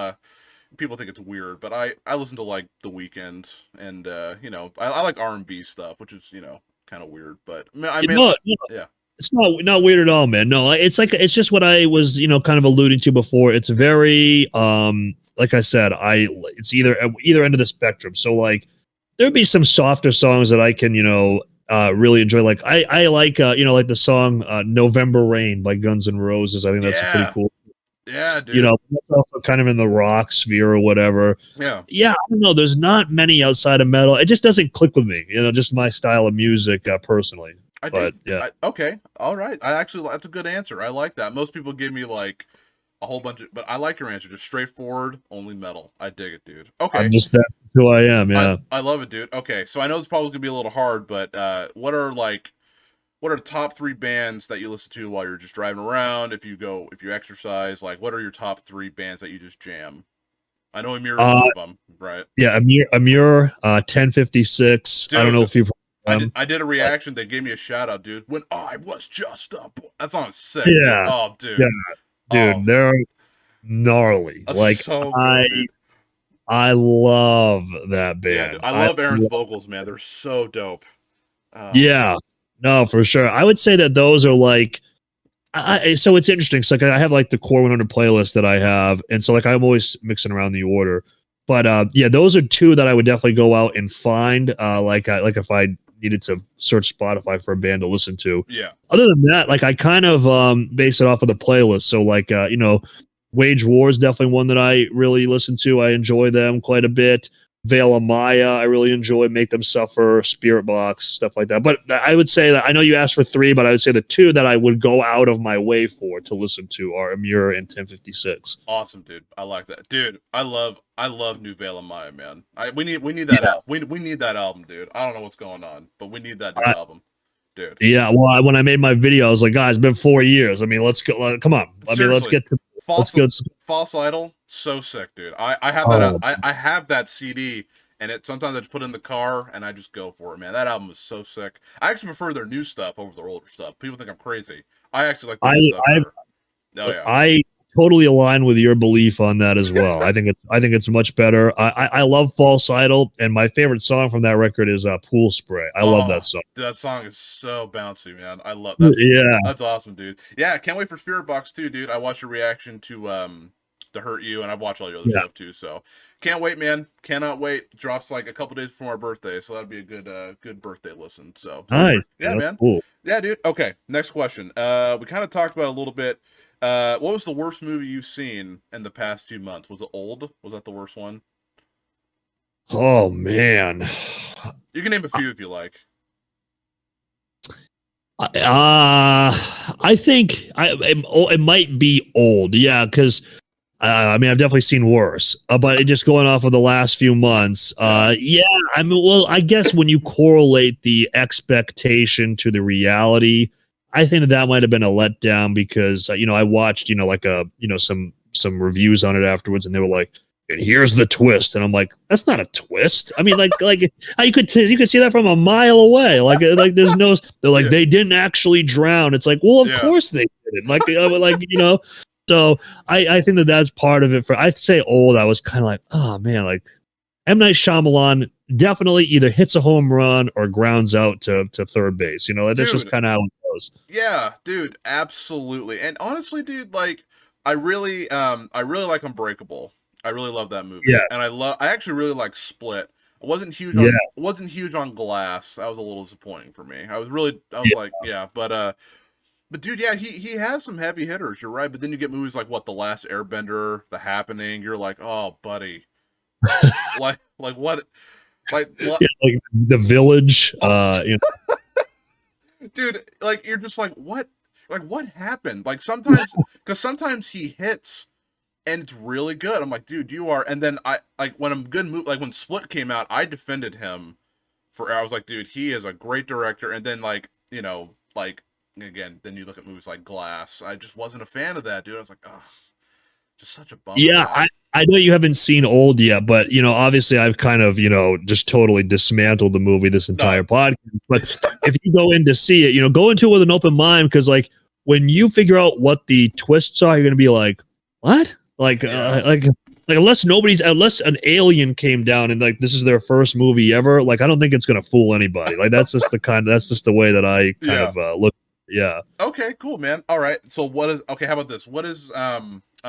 people think it's weird, but I listen to like The Weeknd, and I like R&B stuff, which is kind of weird, but yeah. It's not weird at all, man. No, it's like it's just what I was kind of alluding to before. It's very like I said, it's either end of the spectrum. So like there'd be some softer songs that I can really enjoy. Like I like like the song November Rain by Guns N' Roses. I think that's pretty cool. Yeah, dude. That's also kind of in the rock sphere or whatever. Yeah, I don't know. There's not many outside of metal. It just doesn't click with me. Just my style of music personally. Okay, all right. That's a good answer. I like that. Most people give me like a whole bunch of, but I like your answer. Just straightforward, only metal. I dig it, dude. Okay, that's who I am. Yeah, I love it, dude. Okay, so I know it's probably gonna be a little hard, but what are the top 3 bands that you listen to while you're just driving around? If you exercise, like what are your top 3 bands that you just jam? I know Amir is one of them, right? Yeah, Amir, 1056. Dude, I don't know if you've. I did a reaction. They gave me a shout out, dude. When I was just a boy. That song's sick. Yeah. Oh, dude. Yeah. Dude, they're gnarly. That's like so good, dude. I love that band. Yeah, dude. I love Aaron's vocals, man. They're so dope. Yeah. No, for sure. I would say that those are like so it's interesting. So like I have like the Core 100 playlist that I have, and so like I'm always mixing around the order. But yeah, those are 2 that I would definitely go out and find. Like if I needed to search Spotify for a band to listen to. Yeah. Other than that, like I kind of base it off of the playlist. So like Wage War is definitely one that I really listen to. I enjoy them quite a bit. Veil of Maya, I really enjoy. Make Them Suffer, Spirit Box, stuff like that. But I would say that I know you asked for 3, but I would say the 2 that I would go out of my way for to listen to are Amir and 1056. Awesome, dude. I like that, dude. I love New Veil of Maya, man. We need that album. We need that album, dude. I don't know what's going on, but we need that new album, dude. Yeah. Well, when I made my video, I was like, guys, it's been 4 years. I mean, let's go. Come on. I mean, let's get to. False Idol, so sick, dude. I have that. I have that CD, and sometimes I just put it in the car and I just go for it, man. That album is so sick. I actually prefer their new stuff over their older stuff. People think I'm crazy. I actually like their new stuff better. Oh yeah. I totally align with your belief on that as well. I think it's much better. I love False Idol, and my favorite song from that record is Pool Spray. I love that song. Dude, that song is so bouncy, man. I love that. Yeah. That's awesome, dude. Yeah, can't wait for Spirit Box too, dude. I watched your reaction to to hurt you, and I've watched all your other Yeah. stuff too. So can't wait, man. Cannot wait. Drops like a couple days before our birthday, so that'd be a good birthday listen. So Nice. super. Yeah, That's man. cool. Yeah, dude. Okay, next question. We kind of talked about it a little bit. What was the worst movie you've seen in the past 2 months? Was it Old? Was that the worst one? Oh man. You can name a few if you like. I think it might be Old. Yeah, because I mean, I've definitely seen worse, but just going off of the last few months, yeah, I mean, well, I guess when you correlate the expectation to the reality, I think that might have been a letdown because, I watched, some reviews on it afterwards, and they were like, and here's the twist, and I'm like, that's not a twist. I mean, like you could see that from a mile away. Like there's no, they're like, they didn't actually drown. It's like, well, of course they didn't. So I think that's part of it. I'd say Old, I was kind of like, oh man, like M. Night Shyamalan definitely either hits a home run or grounds out to third base. That's just kind of how it goes. Yeah, dude, absolutely. And honestly, dude, like I really like Unbreakable. I really love that movie. Yeah. And I actually really like Split. I wasn't huge on Glass. That was a little disappointing for me. I was like, yeah, but dude, yeah, he has some heavy hitters. You're right, but then you get movies like The Last Airbender, The Happening. You're like, oh, buddy, like what, like The Village. Dude, like you're just like what happened? Like sometimes he hits and it's really good. I'm like, dude, you are. And then I like when when Split came out, I defended him I was like, dude, he is a great director. And then again, then you look at movies like Glass. I just wasn't a fan of that, dude. I was like, oh, just such a bummer. Yeah, I know you haven't seen Old yet, but obviously I've kind of just totally dismantled the movie this entire podcast. But if you go in to see it, go into it with an open mind, because like when you figure out what the twists are, you're gonna be like, what? Like unless an alien came down and like this is their first movie ever, like I don't think it's gonna fool anybody. Like that's just the way that I kind of look. Yeah. Okay, cool, man. All right. So how about this? What is I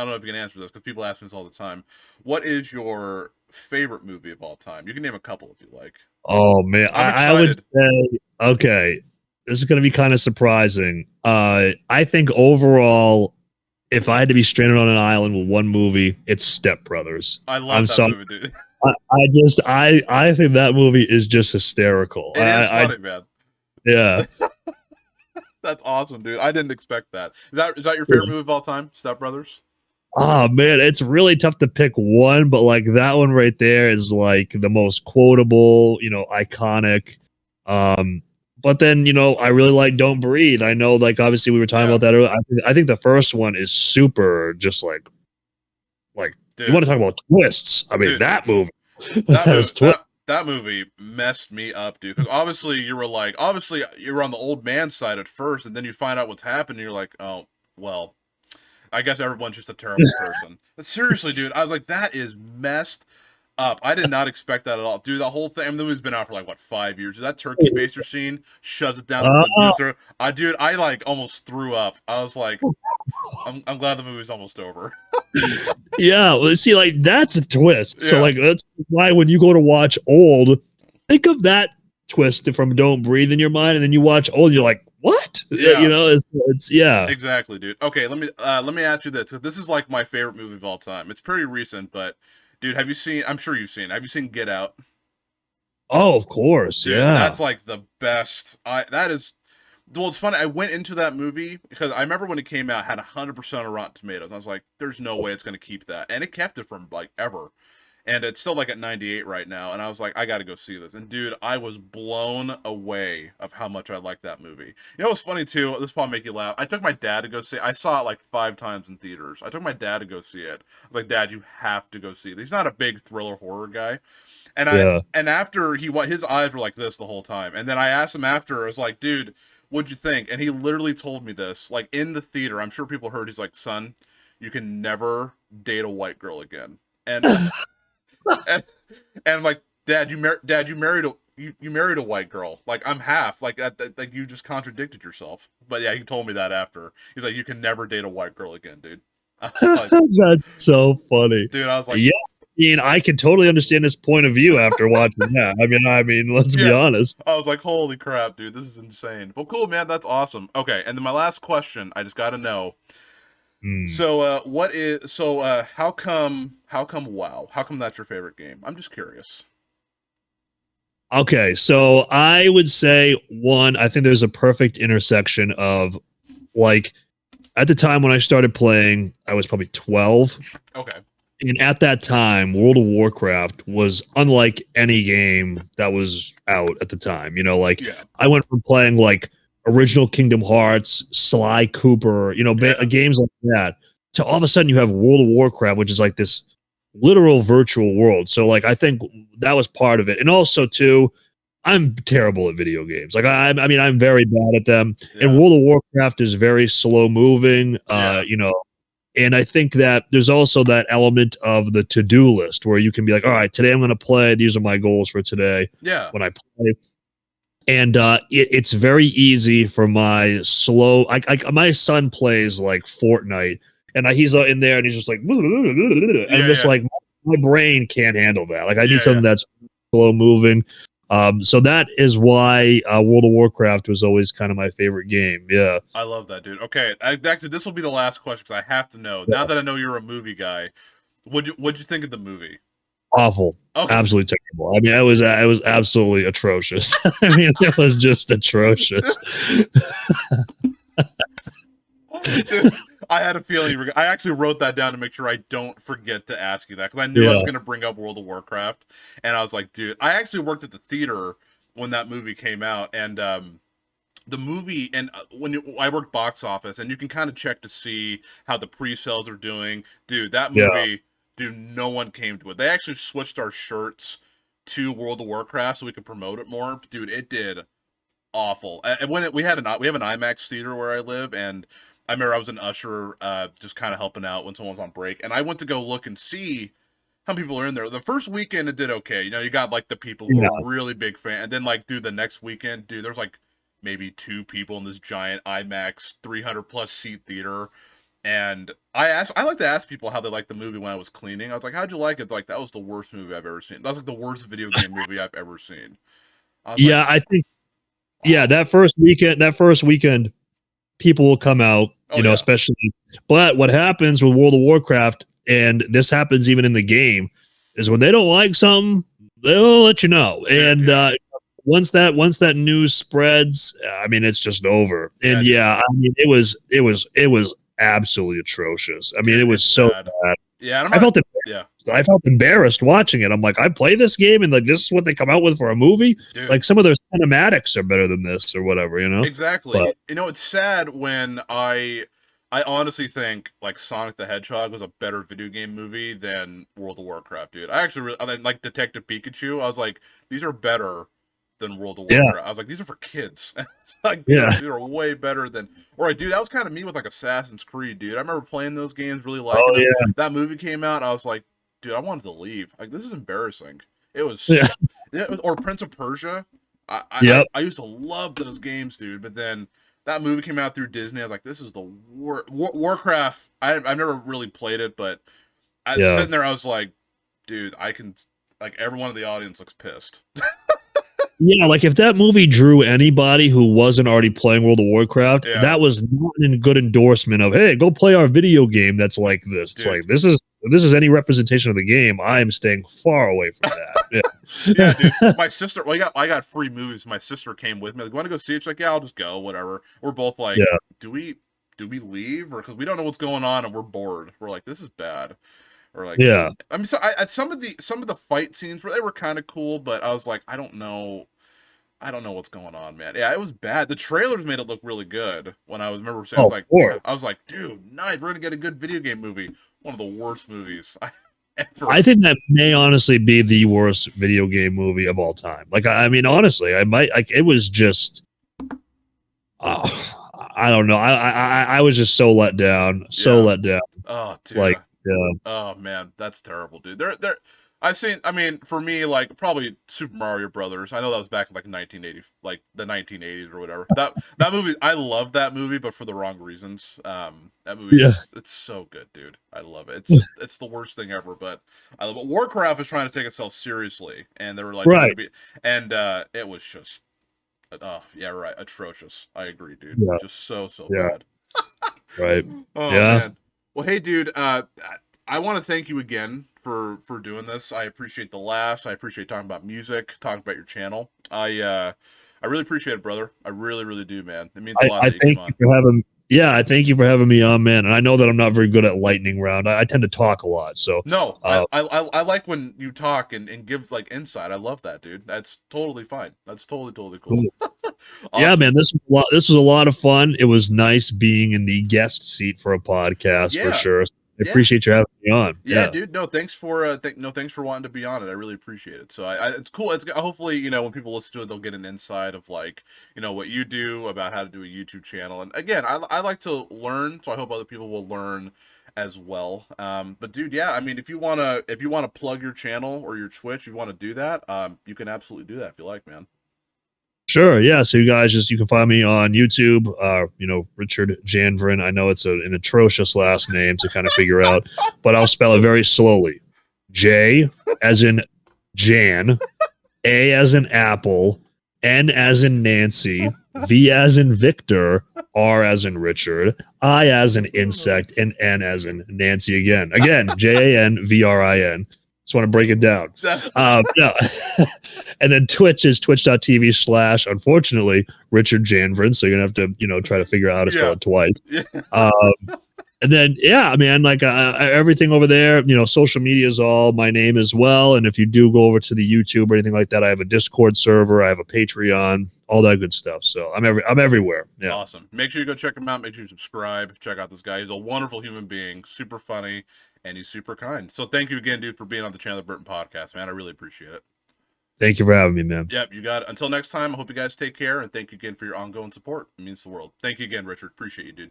don't know if you can answer this because people ask me this all the time. What is your favorite movie of all time? You can name a couple if you like. Oh man, I would say, okay, this is gonna be kind of surprising. I think overall, if I had to be stranded on an island with one movie, it's Step Brothers. I love that movie, dude. I think that movie is just hysterical. It is funny, man. Yeah. That's awesome, dude. I didn't expect that. Is that your favorite movie of all time, Step Brothers? Oh man, it's really tough to pick one, but like that one right there is like the most quotable, iconic. But then, I really like Don't Breathe. I know, like, obviously we were talking about that earlier. I think the first one is super, just like dude, you want to talk about twists. I mean, dude, that movie. That movie messed me up, dude. Because obviously you were on the old man side at first, and then you find out what's happened, and you're like, oh, well, I guess everyone's just a terrible person. But seriously, dude, I was like, that is messed up. I did not expect that at all. Dude, the whole thing, I mean, the movie's been out for like, 5 years. That turkey baster scene shuts it down. Dude, I like almost threw up. I was like, I'm glad the movie's almost over. Yeah, well, see, like, that's a twist. Yeah. So, like, that's why when you go to watch Old, think of that twist from Don't Breathe in your mind, and then you watch Old, you're like, what? Yeah. It's yeah. Exactly, dude. Okay, let me ask you this, because this is like my favorite movie of all time. It's pretty recent, but dude, have you seen Get Out? Oh, of course. Dude, yeah. That's like the best. Well, it's funny. I went into that movie because I remember when it came out, it had 100% of Rotten Tomatoes. I was like, there's no way it's going to keep that. And it kept it from like ever. And it's still like at 98 right now. And I was like, I got to go see this. And dude, I was blown away of how much I liked that movie. You know what's funny too? This will probably make you laugh. I took my dad to go see it. I saw it like 5 times in theaters. I took my dad to go see it. I was like, Dad, you have to go see it. He's not a big thriller horror guy. And after his eyes were like this the whole time. And then I asked him after, I was like, dude, what'd you think? And he literally told me this, like in the theater. I'm sure people heard. He's like, son, you can never date a white girl again. And and I'm like, Dad, you married a white girl. Like I'm half. Like like you just contradicted yourself. But yeah, he told me that after. He's like, you can never date a white girl again, dude. I was like, That's so funny. dude, I was like, Yeah, I mean, I can totally understand his point of view after watching that. I mean, let's be yeah. honest. I was like, holy crap, dude, this is insane. Well, cool, man. That's awesome. Okay, and then my last question, I just got to know. Hmm. So, how come WoW? How come that's your favorite game? I'm just curious. Okay, so I would say one, I think there's a perfect intersection of like at the time when I started playing, I was probably 12. Okay. And at that time, World of Warcraft was unlike any game that was out at the time. Like Yeah. I went from playing like original Kingdom Hearts, Sly Cooper, games like that, to all of a sudden you have World of Warcraft, which is like this literal virtual world. So like I think that was part of it. And also too, I'm terrible at video games. Like I mean, I'm very bad at them. Yeah. And World of Warcraft is very slow moving. Yeah. And I think that there's also that element of the to-do list where you can be like, all right, today I'm going to play. These are my goals for today. Yeah. When I play. And it's very easy for my slow. My son plays like Fortnite, and he's in there, and he's just like, and I'm just like, my brain can't handle that. Like I need something that's slow moving. So that is why World of Warcraft was always kind of my favorite game. Yeah, I love that, dude. Okay, actually, this will be the last question because I have to know. Now that I know you're a movie guy, what'd you think of the movie? Awful, absolutely terrible. I mean, it was absolutely atrocious. I mean, it was just atrocious. Dude, I had a feeling I actually wrote that down to make sure I don't forget to ask you that because I knew I was going to bring up World of Warcraft, and I was like, dude, I actually worked at the theater when that movie came out, and the movie, and I worked box office, and you can kind of check to see how the pre-sales are doing. Dude, that movie, dude, no one came to it. They actually switched our shirts to World of Warcraft so we could promote it more. Dude, it did awful. And when we have an IMAX theater where I live, and I remember I was an usher, just kind of helping out when someone was on break, and I went to go look and see how many people are in there. The first weekend it did okay. You got like the people who are really big fan, and then like dude, the next weekend, dude, there's like maybe 2 people in this giant IMAX 300+ seat theater. And I like to ask people how they liked the movie when I was cleaning. I was like, how'd you like it? They're like, that was the worst movie I've ever seen. That was like the worst video game movie I've ever seen. I think that first weekend people will come out, especially. But what happens with World of Warcraft, and this happens even in the game, is when they don't like something, they'll let you know. And once that news spreads, I mean, it's just over. And I mean, it was absolutely atrocious. I mean, it was so bad. Yeah, I felt embarrassed watching it. I'm like, I play this game, and like this is what they come out with for a movie. Dude. Like some of their cinematics are better than this, or whatever. Exactly. But, it's sad when I honestly think like Sonic the Hedgehog was a better video game movie than World of Warcraft, dude. I actually like Detective Pikachu. I was like, these are better than World of Warcraft. I was like, these are for kids. It's like, these are way better than. Or dude, that was kind of me with like Assassin's Creed, dude. I remember playing those games, really liking them. That movie came out, I was like, dude, I wanted to leave. Like, this is embarrassing. It was, or Prince of Persia. I used to love those games, dude. But then that movie came out through Disney. I was like, this is the Warcraft. I've never really played it, but I was sitting there. I was like, dude, I can. Like everyone in the audience looks pissed. Yeah, like if that movie drew anybody who wasn't already playing World of Warcraft, that was not a good endorsement of, hey, go play our video game that's like this. It's like, this is any representation of the game, I am staying far away from that. Dude. My sister, I got free movies. My sister came with me. Like, want to go see it? She's like, yeah, I'll just go, whatever. We're both like, do we leave? Or because we don't know what's going on and we're bored. We're like, this is bad. Or like, I mean, so some of the fight scenes they were kind of cool, but I was like, I don't know what's going on, man. Yeah, it was bad. The trailers made it look really good. When I remember saying, I was like, dude, nice, we're gonna get a good video game movie. One of the worst movies ever. I think that may honestly be the worst video game movie of all time. Like, I mean, honestly, I might like it was just, I don't know. I was just so let down, let down. Oh, dude. Like. Oh man, that's terrible, dude. I've seen. I mean, for me, like probably Super Mario Brothers. I know that was back in like 1980, like the 1980s or whatever. That movie, I love that movie, but for the wrong reasons. That Yeah. movie's it's so good, dude. I love it. It's the worst thing ever, but I love it. Warcraft is trying to take itself seriously, and they were like trying to Right. be, and it was just, oh yeah, right, atrocious. I agree, dude. Yeah. Just so Yeah. bad. Right. Oh Yeah. man. Well, hey, dude. I want to thank you again for doing this. I appreciate the laughs. I appreciate talking about music, talking about your channel. I really appreciate it, brother. I really do, man. It means a lot I that you came thank you on. for having. Yeah, I thank you for having me on, man. And I know that I'm not very good at lightning round. I tend to talk a lot, so No, uh, I like when you talk and give like insight. I love that, dude. That's totally fine. That's totally cool. cool. Yeah, Awesome. man, this was a lot of fun. It was nice being in the guest seat for a podcast for Yeah. sure. I Yeah. appreciate you having me on. Yeah, Yeah. dude. No, thanks for thanks for wanting to be on it. I really appreciate it. So it's cool. It's hopefully when people listen to it, they'll get an insight of like what you do about how to do a YouTube channel. And again, I like to learn, so I hope other people will learn as well. But dude, yeah, I mean, if you wanna plug your channel or your Twitch, if you want to do that, you can absolutely do that if you like, man. Sure. Yeah. So you guys you can find me on YouTube. Richard Janvrin. I know it's an atrocious last name to kind of figure out, but I'll spell it very slowly. J as in Jan, A as in Apple, N as in Nancy, V as in Victor, R as in Richard, I as in insect, and N as in Nancy again. Again, JANVRIN. Just want to break it down. No. And then Twitch is twitch.tv/ unfortunately Richard Janvrin. So you're gonna have to try to figure out how to spell it twice. Yeah. And then yeah, man, like everything over there, social media is all my name as well. And if you do go over to the YouTube or anything like that, I have a Discord server, I have a Patreon, all that good stuff. So I'm everywhere. Yeah. Awesome. Make sure you go check him out. Make sure you subscribe. Check out this guy. He's a wonderful human being, super funny, and he's super kind. So thank you again, dude, for being on the Chandler Burton podcast, man. I really appreciate it. Thank you for having me, man. Yep, you got it. Until next time, I hope you guys take care, and thank you again for your ongoing support. It means the world. Thank you again, Richard. Appreciate you, dude.